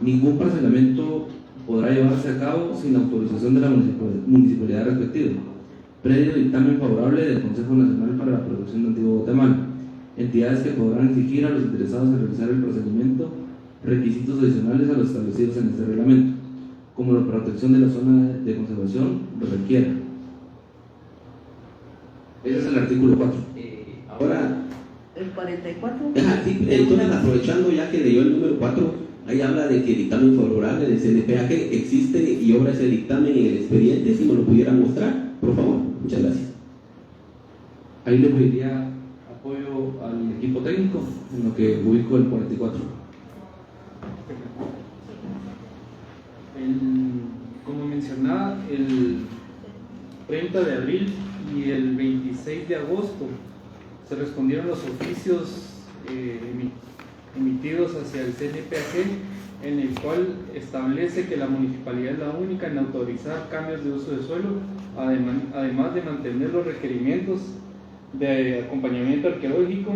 [SPEAKER 2] Ningún parcelamiento podrá llevarse a cabo sin autorización de la municipalidad respectiva, previo dictamen favorable del Consejo Nacional para la Protección de Antiguo Guatemala. Entidades que podrán exigir a los interesados en realizar el procedimiento requisitos adicionales a los establecidos en este reglamento, como la protección de la zona de conservación lo requiera. Ese es el artículo 4.
[SPEAKER 8] Ahora,
[SPEAKER 1] El 44.
[SPEAKER 8] sí, entonces aprovechando ya que leyó el número 4, ahí habla de que dictamen favorable del CNPAG existe y obra ese dictamen en el expediente, si nos lo pudieran mostrar, por favor. Muchas gracias.
[SPEAKER 2] Ahí le pediría apoyo al equipo técnico en lo que ubico el 44.
[SPEAKER 6] Como mencionaba, el 30 de abril y el 26 de agosto se respondieron los oficios emitidos hacia el CNPAG, en el cual establece que la municipalidad es la única en autorizar cambios de uso de suelo, además de mantener los requerimientos de acompañamiento arqueológico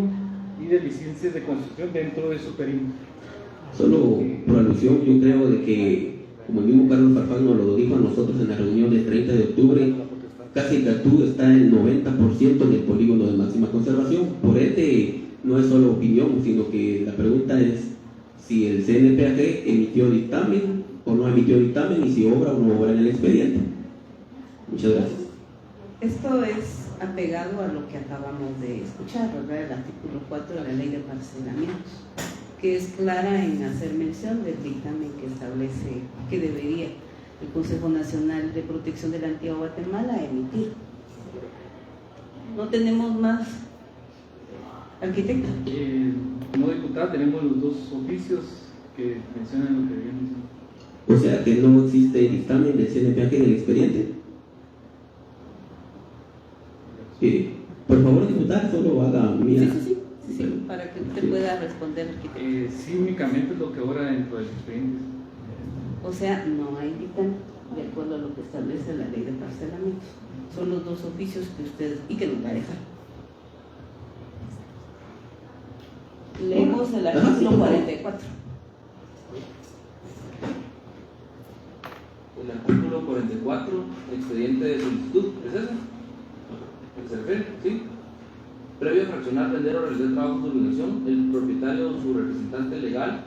[SPEAKER 6] y de licencias de construcción dentro de su perímetro.
[SPEAKER 8] Solo por alusión, yo creo de que, como el mismo Carlos Farfán nos lo dijo a nosotros en la reunión del 30 de octubre, Casa Icatú está en el 90% en el polígono de máxima conservación. Por ende, no es solo opinión, sino que la pregunta es si el CNPAG emitió dictamen o no emitió dictamen y si obra o no obra en el expediente. Muchas gracias.
[SPEAKER 1] Esto es apegado a lo que acabamos de escuchar, ¿verdad? El artículo 4 de la Ley de Parcelamientos, que es clara en hacer mención del dictamen que establece que debería el Consejo Nacional de Protección de la Antigua Guatemala emitir. No tenemos más, arquitecto.
[SPEAKER 6] Como diputada tenemos los dos oficios que mencionan lo que viene.
[SPEAKER 8] O sea que no existe dictamen del CNPAG en el expediente. Por favor, diputada, solo haga mira.
[SPEAKER 1] Sí, para que usted pueda responder, arquitecto.
[SPEAKER 6] Sí, únicamente es lo que obra dentro del expediente.
[SPEAKER 1] O sea, no hay dictamen de acuerdo a lo que establece la Ley de Parcelamientos. Son los dos oficios que ustedes, y que nos va a dejar. Leemos el artículo 44.
[SPEAKER 2] El artículo 44, expediente de solicitud, ¿es ese? ¿El CERFEL? ¿Sí? Previo a fraccionar, vender o realizar trabajos de obligación, el propietario o su representante legal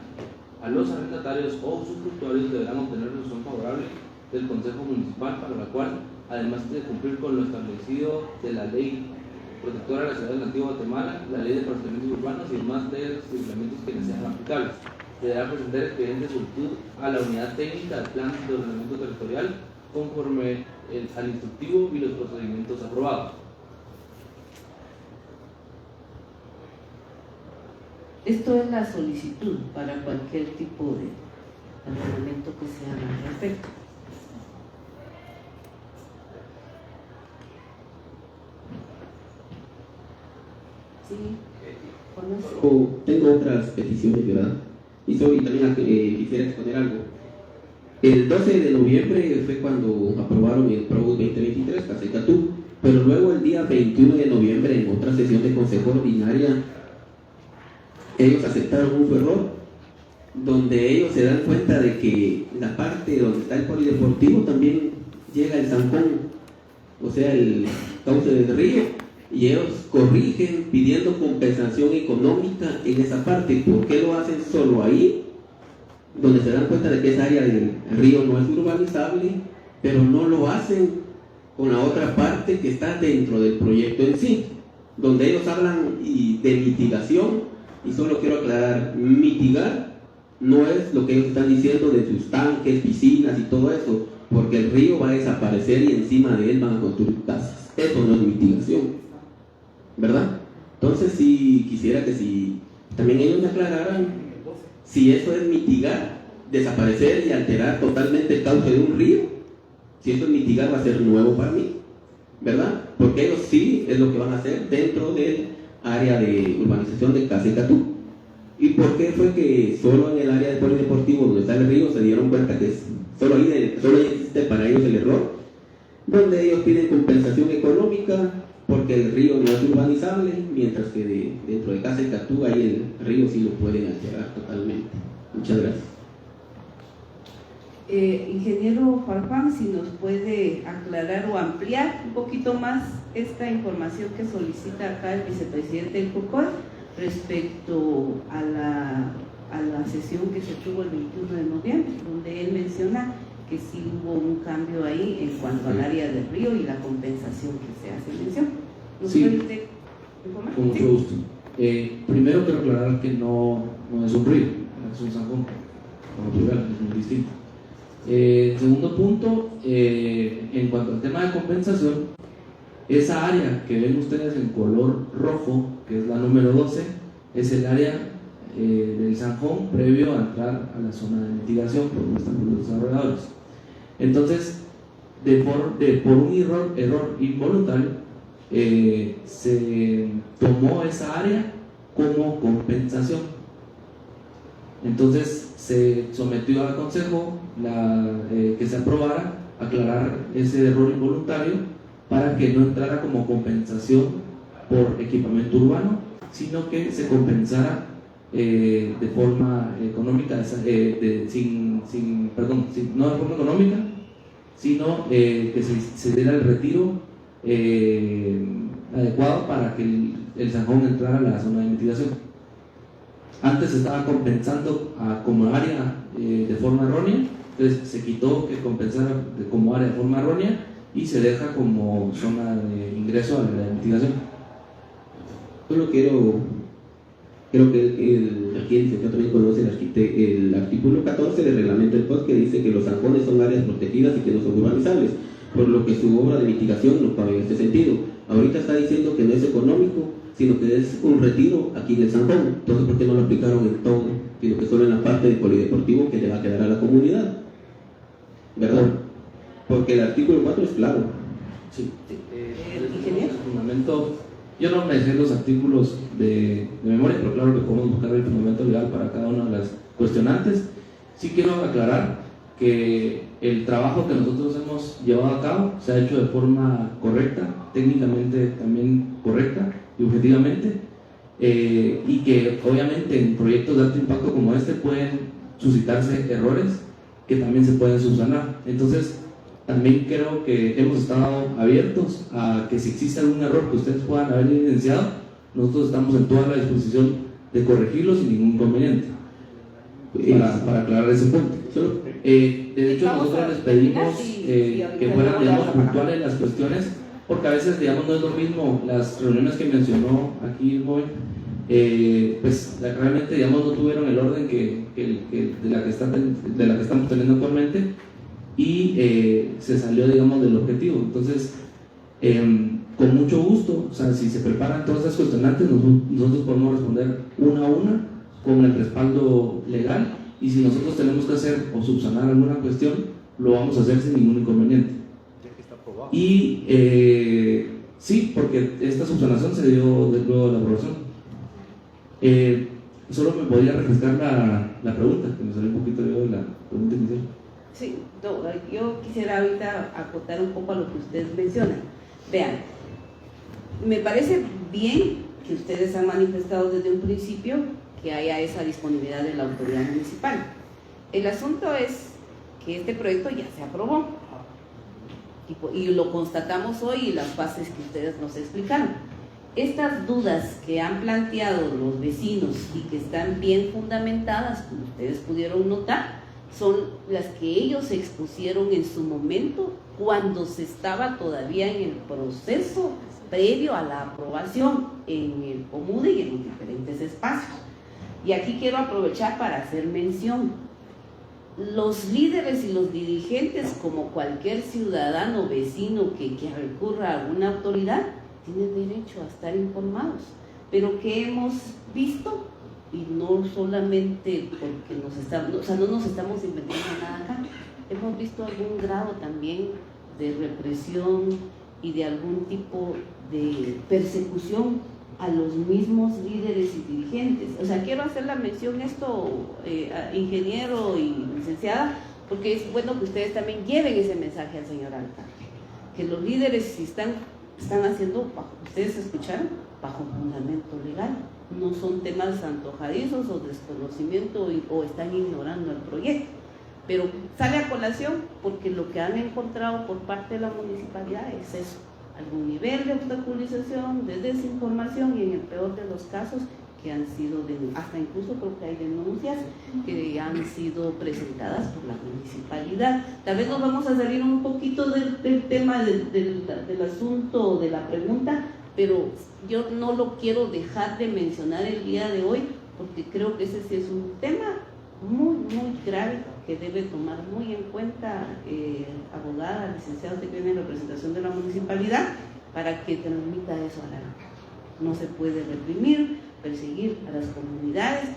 [SPEAKER 2] a los arrendatarios o usufructuarios deberán obtener resolución favorable del Consejo Municipal, para la cual, además de cumplir con lo establecido de la Ley Protectora de la Ciudad de la Antigua Guatemala, la Ley de Parcelamientos Urbanos y demás leyes y reglamentos que les sean aplicables, deberá presentar expediente de solicitud a la Unidad Técnica del Plan de Ordenamiento Territorial conforme al instructivo y los procedimientos aprobados.
[SPEAKER 1] Esto es la solicitud para cualquier tipo de arrendamiento que se haga al respecto. Sí,
[SPEAKER 8] tengo otras peticiones, ¿verdad? Y también quisiera exponer algo. El 12 de noviembre fue cuando aprobaron el PROBUS 2023, Casa de Catú, pero luego el día 21 de noviembre, en otra sesión de consejo ordinaria, ellos aceptaron un error, donde ellos se dan cuenta de que la parte donde está el polideportivo también llega el zancón, o sea, el cauce del río, y ellos corrigen pidiendo compensación económica en esa parte. ¿Por qué lo hacen solo ahí? Donde se dan cuenta de que esa área del río no es urbanizable, pero no lo hacen con la otra parte que está dentro del proyecto en sí, donde ellos hablan de mitigación, y solo quiero aclarar, mitigar no es lo que ellos están diciendo de sus tanques, piscinas y todo eso, porque el río va a desaparecer y encima de él van a construir casas. Eso no es mitigación, ¿verdad? Entonces sí quisiera que si también ellos me aclararan si eso es mitigar, desaparecer y alterar totalmente el cauce de un río. Si eso es mitigar, va a ser nuevo para mí, ¿verdad? Porque ellos sí es lo que van a hacer dentro del área de urbanización de Casa de Catú. ¿Y por qué fue que solo en el área del polideportivo donde está el río se dieron cuenta que solo ahí existe para ellos el error? Donde ellos piden compensación económica porque el río no es urbanizable, mientras que dentro de Casa de Catú ahí el río sí lo pueden alterar totalmente. Muchas gracias.
[SPEAKER 1] Ingeniero Farfán, si nos puede aclarar o ampliar un poquito más esta información que solicita acá el vicepresidente del COCOD respecto a la sesión que se tuvo el 21 de noviembre, donde él menciona que sí hubo un cambio ahí en cuanto al área del río y la compensación que se hace mención. ¿Nos
[SPEAKER 2] Sí,
[SPEAKER 1] puede usted informar?
[SPEAKER 2] con mucho gusto. Primero quiero aclarar que no es un río, es un zanjón, como plural, es muy distinto. Segundo punto, en cuanto al tema de compensación, esa área que ven ustedes en color rojo, que es la número 12, es el área del zanjón previo a entrar a la zona de mitigación por donde están los desarrolladores. Entonces, por un error involuntario, se tomó esa área como compensación. Entonces se sometió al consejo que se aprobara aclarar ese error involuntario para que no entrara como compensación por equipamiento urbano, sino que se compensara de forma económica, no de forma económica, sino que se diera el retiro adecuado para que el zanjón entrara a la zona de mitigación. Antes se estaba compensando como área de forma errónea, entonces se quitó que compensara como área de forma errónea y se deja como zona de ingreso a la mitigación.
[SPEAKER 8] Solo creo que aquí el licenciado también conoce el artículo 14 del reglamento del POS, que dice que los zanjones son áreas protegidas y que no son urbanizables, por lo que su obra de mitigación no cabe en este sentido. Ahorita está diciendo que no es económico, sino que es un retiro aquí en el zanjón. Entonces, ¿por qué no lo aplicaron en todo, sino que solo en la parte del polideportivo que le va a quedar a la comunidad? ¿Verdad? Porque el artículo 4 es claro.
[SPEAKER 2] Sí.
[SPEAKER 1] ¿Ingeniero?
[SPEAKER 2] Fundamento, yo no me sé los artículos de memoria, pero claro que podemos buscar el fundamento legal para cada una de las cuestionantes. Sí quiero aclarar que el trabajo que nosotros hemos llevado a cabo se ha hecho de forma correcta, técnicamente también correcta y objetivamente, y que obviamente en proyectos de alto impacto como este pueden suscitarse errores que también se pueden subsanar. Entonces también creo que hemos estado abiertos a que si existe algún error que ustedes puedan haber evidenciado, nosotros estamos en toda la disposición de corregirlo sin ningún inconveniente, para aclarar ese punto. De hecho, nosotros les pedimos que fueran, digamos, puntuales las cuestiones, porque a veces, digamos, no es lo mismo las reuniones que mencionó aquí el joven, pues realmente, digamos, no tuvieron el orden de la que estamos teniendo actualmente, y se salió, digamos, del objetivo. Entonces, con mucho gusto, o sea, si se preparan todas esas cuestionantes, nosotros podemos responder una a una con el respaldo legal, y si nosotros tenemos que hacer o subsanar alguna cuestión, lo vamos a hacer sin ningún inconveniente. Y sí, porque esta subsanación se dio luego de la aprobación. Solo me podría refrescar la pregunta, que me salió un poquito de la pregunta inicial.
[SPEAKER 1] Sí, no, yo quisiera ahorita acotar un poco a lo que ustedes mencionan. Vean, me parece bien que ustedes han manifestado desde un principio que haya esa disponibilidad de la autoridad municipal. El asunto es que este proyecto ya se aprobó y lo constatamos hoy y las bases que ustedes nos explicaron. Estas dudas que han planteado los vecinos y que están bien fundamentadas, como ustedes pudieron notar, son las que ellos expusieron en su momento cuando se estaba todavía en el proceso previo a la aprobación en el COMUDE y en los diferentes espacios. Y aquí quiero aprovechar para hacer mención. Los líderes y los dirigentes, como cualquier ciudadano vecino que recurra a alguna autoridad, tienen derecho a estar informados. Pero ¿qué hemos visto? Y no solamente porque no nos estamos inventando nada acá, hemos visto algún grado también de represión y de algún tipo de persecución a los mismos líderes y dirigentes. O sea, quiero hacer la mención esto, ingeniero y licenciada, porque es bueno que ustedes también lleven ese mensaje al señor alcalde, que los líderes si están haciendo, ustedes escucharon, bajo fundamento legal, no son temas antojadizos o desconocimiento o están ignorando el proyecto, pero sale a colación porque lo que han encontrado por parte de la municipalidad es eso, algún nivel de obstaculización, de desinformación y en el peor de los casos que han sido, hasta incluso creo que hay denuncias que han sido presentadas por la municipalidad. Tal vez nos vamos a salir un poquito del tema del asunto, de la pregunta, pero yo no lo quiero dejar de mencionar el día de hoy porque creo que ese sí es un tema muy, muy grave que debe tomar muy en cuenta abogada, licenciado que tiene representación de la municipalidad para que transmita eso a la gente. No se puede reprimir, perseguir a las comunidades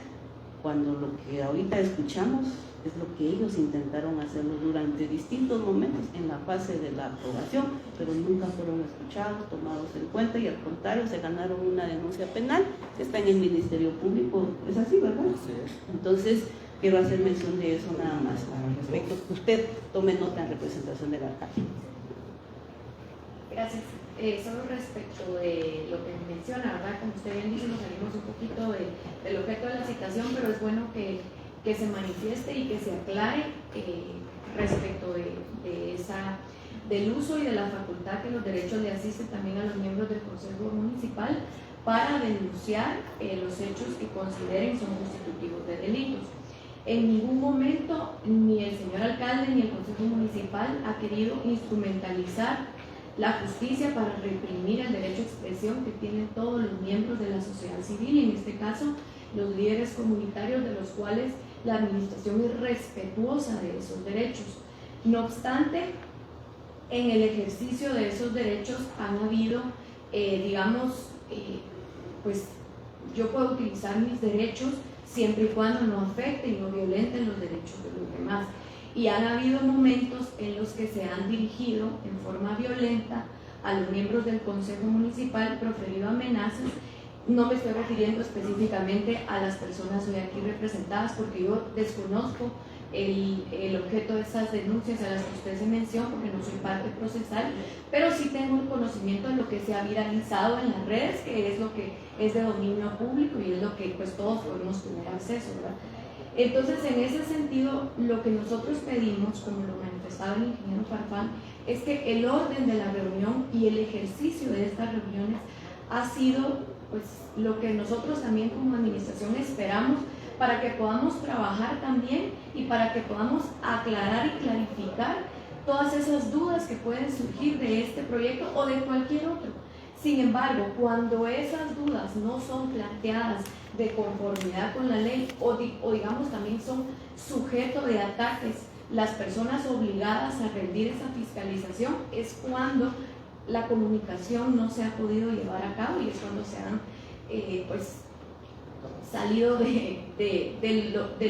[SPEAKER 1] cuando lo que ahorita escuchamos es lo que ellos intentaron hacerlo durante distintos momentos en la fase de la aprobación, pero nunca fueron escuchados, tomados en cuenta y al contrario se ganaron una denuncia penal que está en el Ministerio Público. Es así, ¿verdad? Entonces quiero hacer mención de eso nada más al respecto, que usted tome nota en representación del alcalde.
[SPEAKER 4] Gracias. Solo respecto de lo que menciona, ¿verdad? Como usted bien dice, nos salimos un poquito del objeto de la citación, pero es bueno que se manifieste y que se aclare respecto del uso y de la facultad que los derechos le asisten también a los miembros del Consejo Municipal para denunciar los hechos que consideren son constitutivos de delitos. En ningún momento ni el señor alcalde ni el Consejo Municipal ha querido instrumentalizar la justicia para reprimir el derecho a expresión que tienen todos los miembros de la sociedad civil, en este caso los líderes comunitarios, de los cuales la administración es respetuosa de esos derechos. No obstante, en el ejercicio de esos derechos han habido, pues yo puedo utilizar mis derechos siempre y cuando no afecten y no violenten los derechos de los demás. Y han habido momentos en los que se han dirigido en forma violenta a los miembros del Consejo Municipal, proferido amenazas. No me estoy refiriendo específicamente a las personas hoy aquí representadas porque yo desconozco el objeto de esas denuncias a las que usted se menciona porque no soy parte procesal, pero sí tengo un conocimiento de lo que se ha viralizado en las redes, que es lo que es de dominio público y es lo que pues todos podemos tener acceso, ¿verdad? Entonces, en ese sentido, lo que nosotros pedimos, como lo manifestaba el ingeniero Farfán, es que el orden de la reunión y el ejercicio de estas reuniones ha sido pues, lo que nosotros también como administración esperamos para que podamos trabajar también y para que podamos aclarar y clarificar todas esas dudas que pueden surgir de este proyecto o de cualquier otro. Sin embargo, cuando esas dudas no son planteadas de conformidad con la ley o digamos también son sujeto de ataques las personas obligadas a rendir esa fiscalización es cuando la comunicación no se ha podido llevar a cabo y es cuando se han pues salido de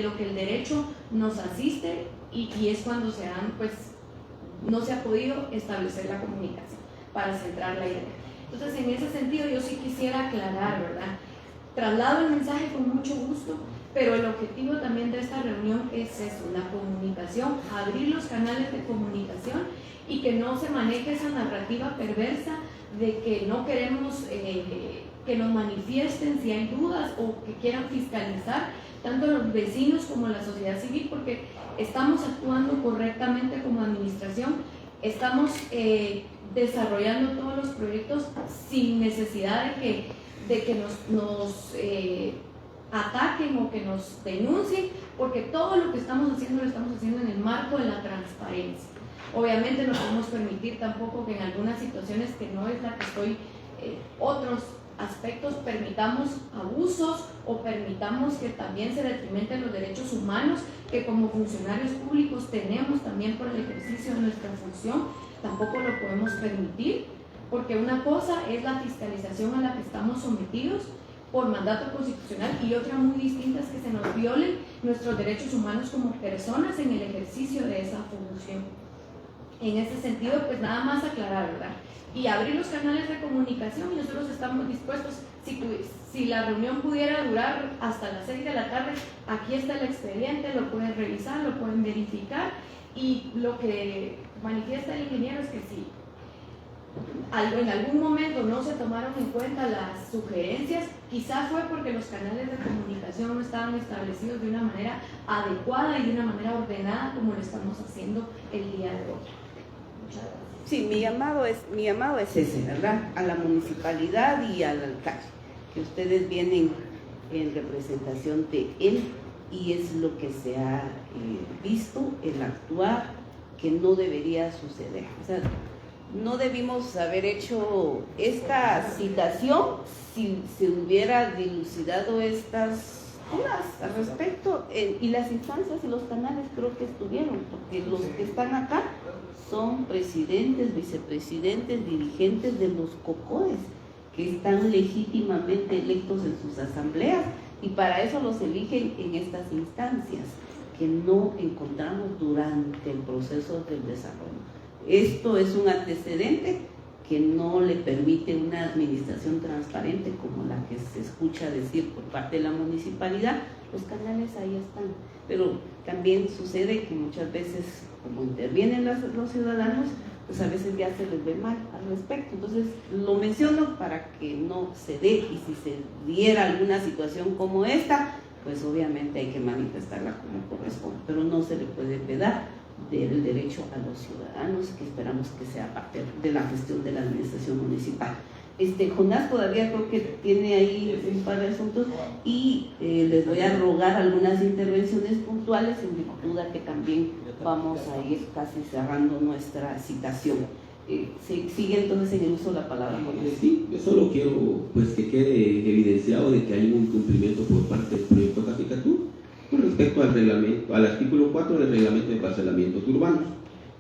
[SPEAKER 4] lo que el derecho nos asiste y es cuando se han pues no se ha podido establecer la comunicación para centrar la idea. Entonces, en ese sentido, yo sí quisiera aclarar, ¿verdad? Traslado el mensaje con mucho gusto, pero el objetivo también de esta reunión es eso, la comunicación, abrir los canales de comunicación y que no se maneje esa narrativa perversa de que no queremos que nos manifiesten si hay dudas o que quieran fiscalizar tanto los vecinos como la sociedad civil, porque estamos actuando correctamente como administración, estamos desarrollando todos los proyectos sin necesidad de que nos ataquen o que nos denuncien, porque todo lo que estamos haciendo lo estamos haciendo en el marco de la transparencia. Obviamente no podemos permitir tampoco que en algunas situaciones que no es la que estoy, otros aspectos permitamos abusos o permitamos que también se detrimenten los derechos humanos que como funcionarios públicos tenemos también por el ejercicio de nuestra función. Tampoco lo podemos permitir, porque una cosa es la fiscalización a la que estamos sometidos por mandato constitucional y otra muy distinta es que se nos violen nuestros derechos humanos como personas en el ejercicio de esa función. En ese sentido, pues nada más aclarar, ¿verdad? Y abrir los canales de comunicación y nosotros estamos dispuestos, si la reunión pudiera durar hasta las 6 de la tarde, aquí está el expediente, lo pueden revisar, lo pueden verificar y lo que manifiesta el ingeniero es que si en algún momento no se tomaron en cuenta las sugerencias, quizá fue porque los canales de comunicación no estaban establecidos de una manera adecuada y de una manera ordenada como lo estamos haciendo el día de hoy. Muchas gracias.
[SPEAKER 1] Sí, mi llamado es ese, ¿verdad? A la municipalidad y al alcalde, que ustedes vienen en representación de él y es lo que se ha visto, el actuar que no debería suceder. O sea, no debimos haber hecho esta citación si se hubiera dilucidado estas dudas al respecto y las instancias y los canales creo que estuvieron, porque los que están acá son presidentes, vicepresidentes, dirigentes de los COCODES que están legítimamente electos en sus asambleas y para eso los eligen en estas instancias que no encontramos durante el proceso del desarrollo. Esto es un antecedente que no le permite una administración transparente como la que se escucha decir por parte de la municipalidad. Los canales ahí están, pero también sucede que muchas veces, como intervienen los ciudadanos, pues a veces ya se les ve mal al respecto. Entonces lo menciono para que no se dé y si se diera alguna situación como esta, pues obviamente hay que manifestarla como corresponde, pero no se le puede vedar del derecho a los ciudadanos, que esperamos que sea parte de la gestión de la administración municipal. Jonás todavía creo que tiene ahí un par de asuntos y les voy a rogar algunas intervenciones puntuales en virtud de que también vamos a ir casi cerrando nuestra citación. Sigue entonces en el uso de la palabra.
[SPEAKER 8] Sí, yo solo quiero pues que quede evidenciado de que hay un incumplimiento por parte del proyecto Cafecatú con respecto al reglamento, al artículo 4 del reglamento de parcelamientos urbanos,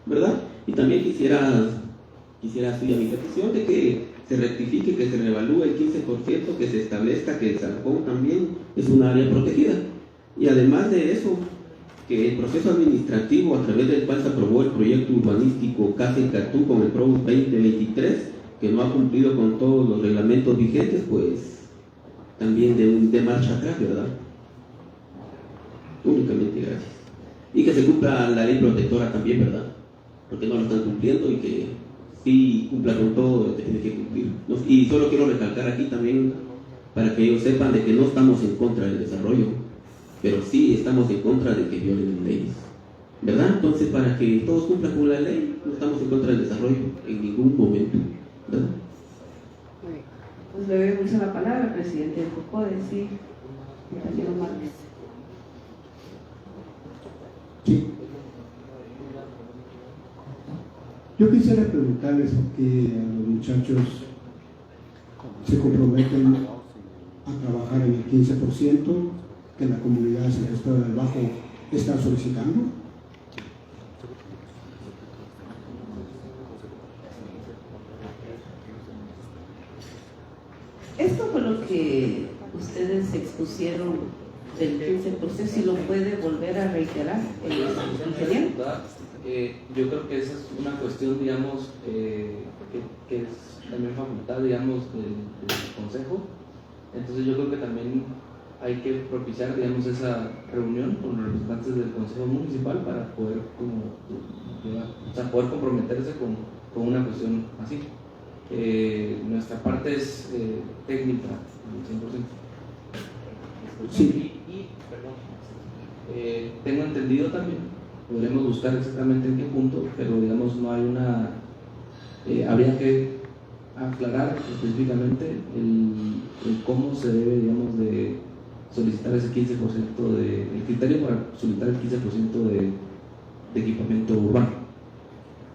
[SPEAKER 8] ¿verdad? Y también quisiera hacer mi petición de que se rectifique, que se revalúe el 15%, que se establezca que el Zancón también es un área protegida. Y además de eso, que el proceso administrativo a través del cual se aprobó el proyecto urbanístico Cafecatú con el PRO 2023, que no ha cumplido con todos los reglamentos vigentes, pues también de marcha atrás, ¿verdad? Únicamente gracias. Y que se cumpla la ley protectora también, ¿verdad? Porque no lo están cumpliendo y que sí cumpla con todo lo que tiene que cumplir. Y solo quiero recalcar aquí también, para que ellos sepan de que no estamos en contra del desarrollo, pero sí estamos en contra de que violen leyes, ¿verdad? Entonces, para que todos cumplan con la ley, no estamos en contra del desarrollo en ningún momento, ¿verdad?
[SPEAKER 1] Pues le doy mucho la palabra al presidente del COCODES, sí, compañero Márquez.
[SPEAKER 7] Sí. Yo quisiera preguntarles por qué a los muchachos se comprometen a trabajar en el 15% que la comunidad gestora del Bajo está solicitando
[SPEAKER 1] que ustedes expusieron del 15%, si lo puede volver a reiterar el ingeniero.
[SPEAKER 2] Yo creo que esa es una cuestión, digamos, que es también facultad, digamos, del Consejo. Entonces yo creo que también hay que propiciar, digamos, esa reunión con los representantes del Consejo Municipal para poder, poder comprometerse con una cuestión así. Nuestra parte es técnica, 100%.
[SPEAKER 7] Sí.
[SPEAKER 2] Tengo entendido también, podremos buscar exactamente en qué punto, pero digamos no hay una, habría que aclarar específicamente el cómo se debe, digamos, de solicitar ese 15% el criterio para solicitar el 15% de equipamiento urbano.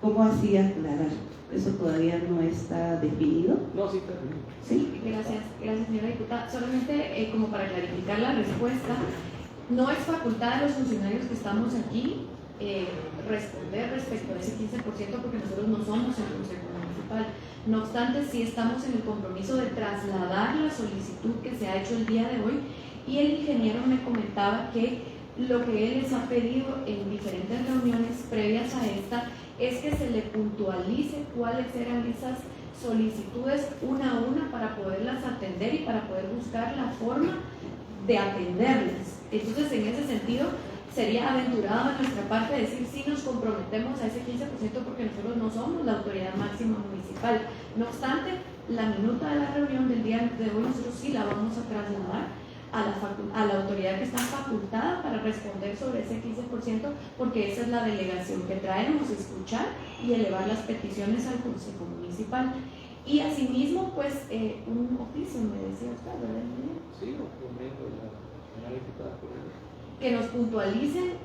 [SPEAKER 1] ¿Cómo así aclarar? ¿Eso todavía no está definido?
[SPEAKER 2] No, sí, claro.
[SPEAKER 1] ¿Sí?
[SPEAKER 4] Gracias, señora diputada. Solamente como para clarificar la respuesta, no es facultad de los funcionarios que estamos aquí responder respecto a ese 15% porque nosotros no somos el Consejo Municipal. No obstante, sí estamos en el compromiso de trasladar la solicitud que se ha hecho el día de hoy, y el ingeniero me comentaba que lo que él les ha pedido en diferentes reuniones previas a esta es que se le puntualice cuáles eran esas solicitudes una a una para poderlas atender y para poder buscar la forma de atenderlas. Entonces, en ese sentido, sería aventurado de nuestra parte decir si nos comprometemos a ese 15% porque nosotros no somos la autoridad máxima municipal. No obstante, la minuta de la reunión del día de hoy nosotros sí la vamos a trasladar a la autoridad que está facultada para responder sobre ese 15%, porque esa es la delegación que traemos, escuchar y elevar las peticiones al Consejo Municipal. Y asimismo, pues, un oficio, me decía usted, ¿verdad, ingeniero?
[SPEAKER 2] Sí, por medio de la señora diputada.
[SPEAKER 4] Que nos puntualicen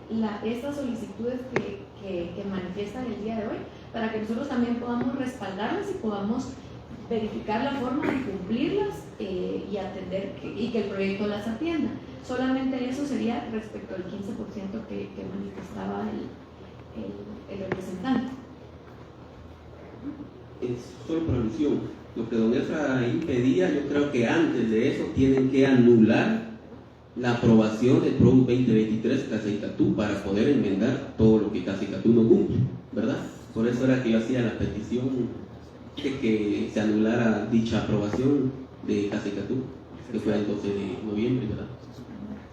[SPEAKER 4] estas solicitudes que manifiestan el día de hoy, para que nosotros también podamos respaldarlas y podamos verificar la forma de cumplirlas y atender y que el proyecto las atienda. Solamente eso sería respecto al 15% que manifestaba el representante.
[SPEAKER 8] Es solo por alusión. Lo que don Efraín pedía, yo creo que antes de eso tienen que anular la aprobación del PRO 2023 Casaicatú para poder enmendar todo lo que Casaicatú no cumple, ¿verdad? Por eso era que yo hacía la petición de que se anulara dicha aprobación de Casaicatú, que fue el 12 de noviembre, ¿verdad?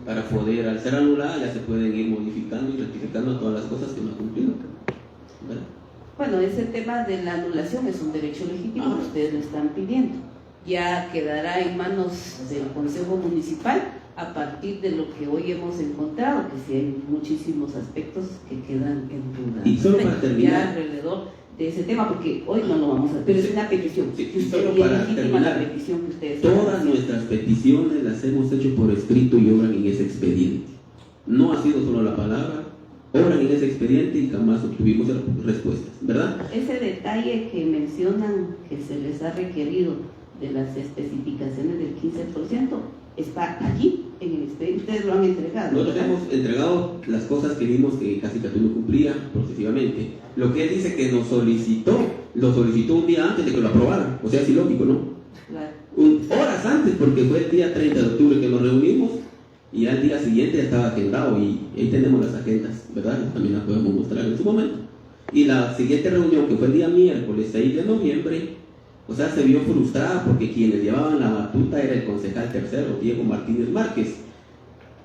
[SPEAKER 8] Para poder, al ser anulada, ya se pueden ir modificando y rectificando todas las cosas que no ha cumplido, ¿verdad?
[SPEAKER 1] Bueno, ese tema de la anulación es un derecho legítimo que ustedes lo están pidiendo. Ya quedará en manos del Consejo Municipal a partir de lo que hoy hemos encontrado, que sí hay muchísimos aspectos que quedan en duda.
[SPEAKER 8] Y solo para terminar,
[SPEAKER 1] alrededor de ese tema, porque hoy no lo vamos a hacer, pero es una petición.
[SPEAKER 8] Sí,
[SPEAKER 1] Si
[SPEAKER 8] solo
[SPEAKER 1] usted
[SPEAKER 8] para
[SPEAKER 1] legítima
[SPEAKER 8] terminar,
[SPEAKER 1] la petición que ustedes
[SPEAKER 8] todas
[SPEAKER 1] hacen.
[SPEAKER 8] nuestras peticiones las hemos hecho por escrito y obran en ese expediente. No ha sido solo la palabra, obran en ese expediente y jamás obtuvimos respuestas, ¿verdad?
[SPEAKER 1] Ese detalle que mencionan que se les ha requerido de las especificaciones del 15% está allí en el expediente, ustedes lo han entregado.
[SPEAKER 8] Nosotros hemos entregado las cosas que vimos que Casaicatú no cumplía procesivamente. Lo que él dice que nos solicitó, lo solicitó un día antes de que lo aprobaran, o sea, es ilógico, ¿no?
[SPEAKER 1] Claro.
[SPEAKER 8] Horas antes, porque fue el día 30 de octubre que nos reunimos y al día siguiente ya estaba agendado y ahí tenemos las agendas, ¿verdad? También las podemos mostrar en su momento. Y la siguiente reunión, que fue el día miércoles 6 de noviembre, o sea, se vio frustrada porque quienes llevaban la batuta era el concejal tercero, Diego Martínez Márquez,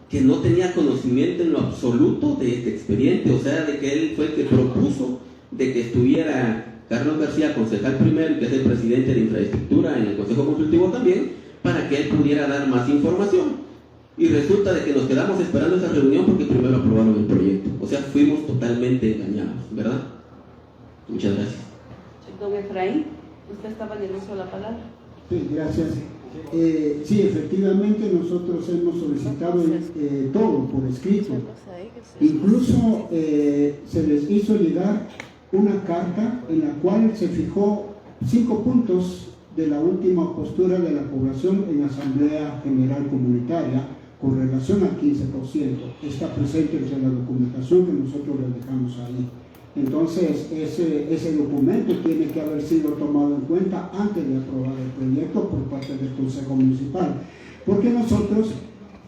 [SPEAKER 8] que no tenía conocimiento en lo absoluto de este expediente, o sea, de que él fue el que propuso de que estuviera Carlos García, concejal primero, que es el presidente de infraestructura en el Consejo Consultivo también, para que él pudiera dar más información. Y resulta de que nos quedamos esperando esa reunión porque primero aprobaron el proyecto, o sea, fuimos totalmente engañados, ¿verdad? Muchas gracias.
[SPEAKER 1] Don Efraín, usted estaba en el uso de la palabra.
[SPEAKER 7] Sí, gracias. Sí, efectivamente nosotros hemos solicitado todo por escrito. Incluso se les hizo llegar una carta en la cual se fijó 5 puntos de la última postura de la población en la Asamblea General Comunitaria con relación al 15%. Está presente en la documentación que nosotros les dejamos ahí. Entonces, ese documento tiene que haber sido tomado en cuenta antes de aprobar el proyecto por parte del Consejo Municipal. porque nosotros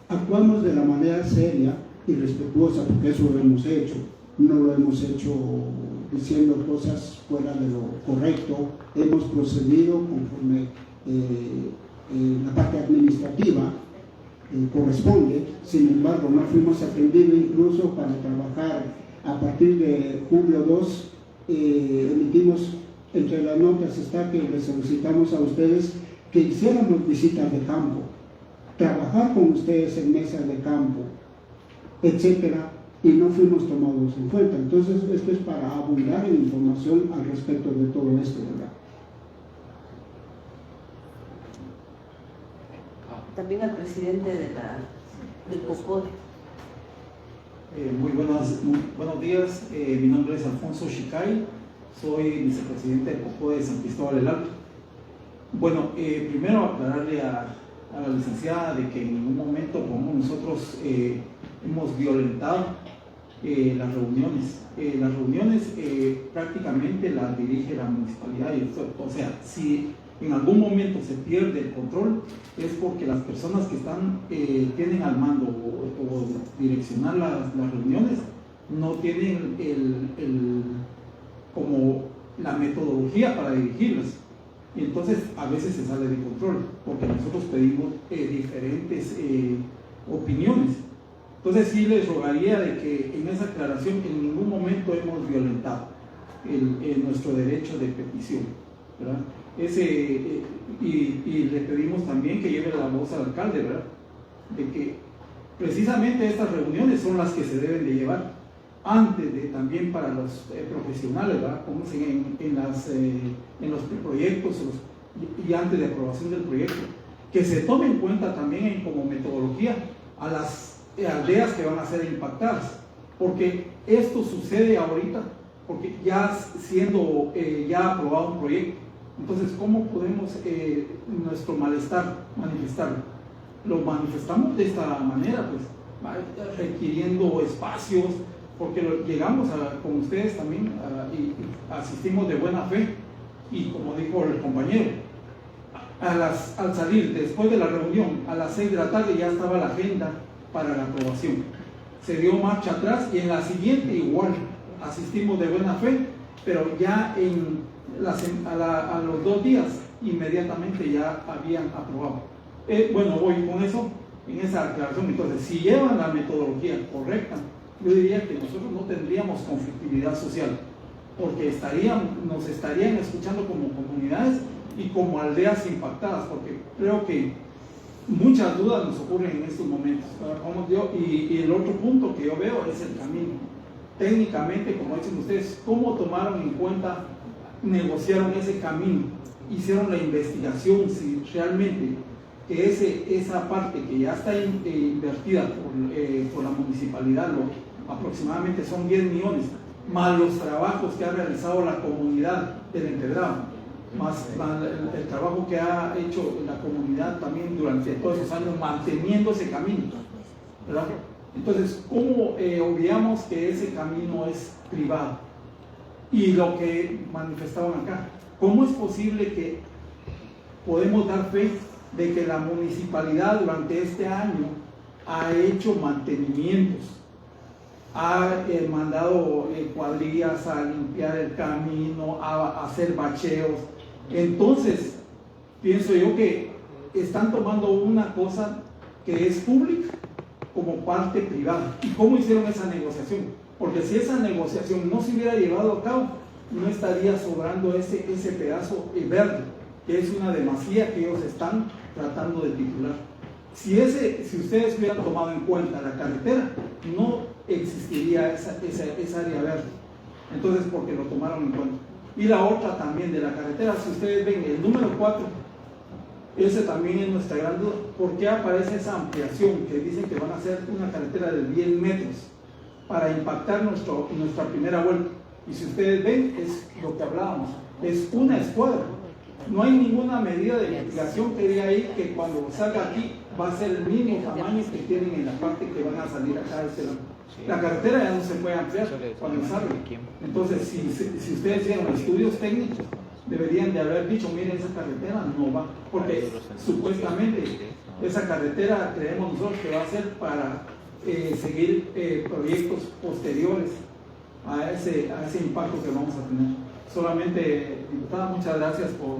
[SPEAKER 7] actuamos de la manera seria y respetuosa, porque eso lo hemos hecho, no lo hemos hecho diciendo cosas fuera de lo correcto, hemos procedido conforme la parte administrativa corresponde. Sin embargo, no fuimos atendidos incluso para trabajar. A partir de julio 2 emitimos, entre las notas está que les solicitamos a ustedes que hiciéramos visitas de campo, trabajar con ustedes en mesas de campo, etcétera, y no fuimos tomados en cuenta. Entonces, esto es para abundar en información al respecto de todo esto, ¿verdad?
[SPEAKER 1] También al presidente del COCODE.
[SPEAKER 9] Muy buenos días, mi nombre es Alfonso Shicay, soy vicepresidente del COCODE de San Cristóbal del Alto. Bueno, primero aclararle a la licenciada de que en ningún momento, como nosotros hemos violentado las reuniones. Las reuniones prácticamente las dirige la municipalidad, o sea, si en algún momento se pierde el control es porque las personas que están tienen al mando o direccionar las reuniones no tienen como la metodología para dirigirlas, y entonces a veces se sale de control porque nosotros pedimos diferentes opiniones. Entonces sí les rogaría de que en esa aclaración en ningún momento hemos violentado nuestro derecho de petición, ¿verdad? Y le pedimos también que lleve la voz al alcalde, ¿verdad? De que precisamente estas reuniones son las que se deben de llevar antes de también para los profesionales, ¿verdad? Como en los proyectos y antes de aprobación del proyecto, que se tome en cuenta también como metodología a las aldeas que van a ser impactadas, porque esto sucede ahorita, porque ya siendo ya aprobado un proyecto. Entonces, ¿cómo podemos nuestro malestar manifestarlo? Lo manifestamos de esta manera, pues, requiriendo espacios, porque llegamos con ustedes también y asistimos de buena fe, y como dijo el compañero, al salir después de la reunión, a las 6 de la tarde ya estaba la agenda para la aprobación. Se dio marcha atrás y en la siguiente igual, asistimos de buena fe, pero ya a los 2 días inmediatamente ya habían aprobado. Bueno, voy con eso, en esa aclaración. Entonces, si llevan la metodología correcta, yo diría que nosotros no tendríamos conflictividad social, porque nos estarían escuchando como comunidades y como aldeas impactadas, porque creo que muchas dudas nos ocurren en estos momentos. Y el otro punto que yo veo es el camino. Técnicamente, como dicen ustedes, ¿cómo tomaron en cuenta, negociaron ese camino? Hicieron la investigación si realmente que esa parte que ya está invertida por la municipalidad, aproximadamente son 10 millones, más los trabajos que ha realizado la comunidad del Empedrado, más el trabajo que ha hecho la comunidad también durante todos esos años manteniendo ese camino, ¿verdad? Entonces, ¿cómo obviamos que ese camino es privado? Y lo que manifestaban acá, ¿cómo es posible que podemos dar fe de que la municipalidad durante este año ha hecho mantenimientos, ha mandado cuadrillas a limpiar el camino, a hacer bacheos? Entonces, pienso yo que están tomando una cosa que es pública como parte privada. ¿Y cómo hicieron esa negociación? Porque si esa negociación no se hubiera llevado a cabo, no estaría sobrando ese pedazo verde, que es una demasía que ellos están tratando de titular. Si ustedes hubieran tomado en cuenta la carretera, no existiría esa área verde. Entonces, porque lo tomaron en cuenta. Y la otra también de la carretera, si ustedes ven el número 4, ese también es nuestra gran duda. ¿Por qué aparece esa ampliación que dicen que van a hacer una carretera de 10 metros para impactar nuestra primera vuelta? Y si ustedes ven, es lo que hablábamos, es una escuadra. No hay ninguna medida de mitigación que diga ahí que cuando salga aquí va a ser el mismo tamaño que tienen en la parte que van a salir acá de este lado. La carretera ya no se puede ampliar cuando salga. Entonces, si ustedes hicieron estudios técnicos, deberían de haber dicho, miren, esa carretera no va, porque supuestamente Esa carretera creemos nosotros que va a ser para seguir proyectos posteriores a ese impacto que vamos a tener. Solamente, diputada, muchas gracias por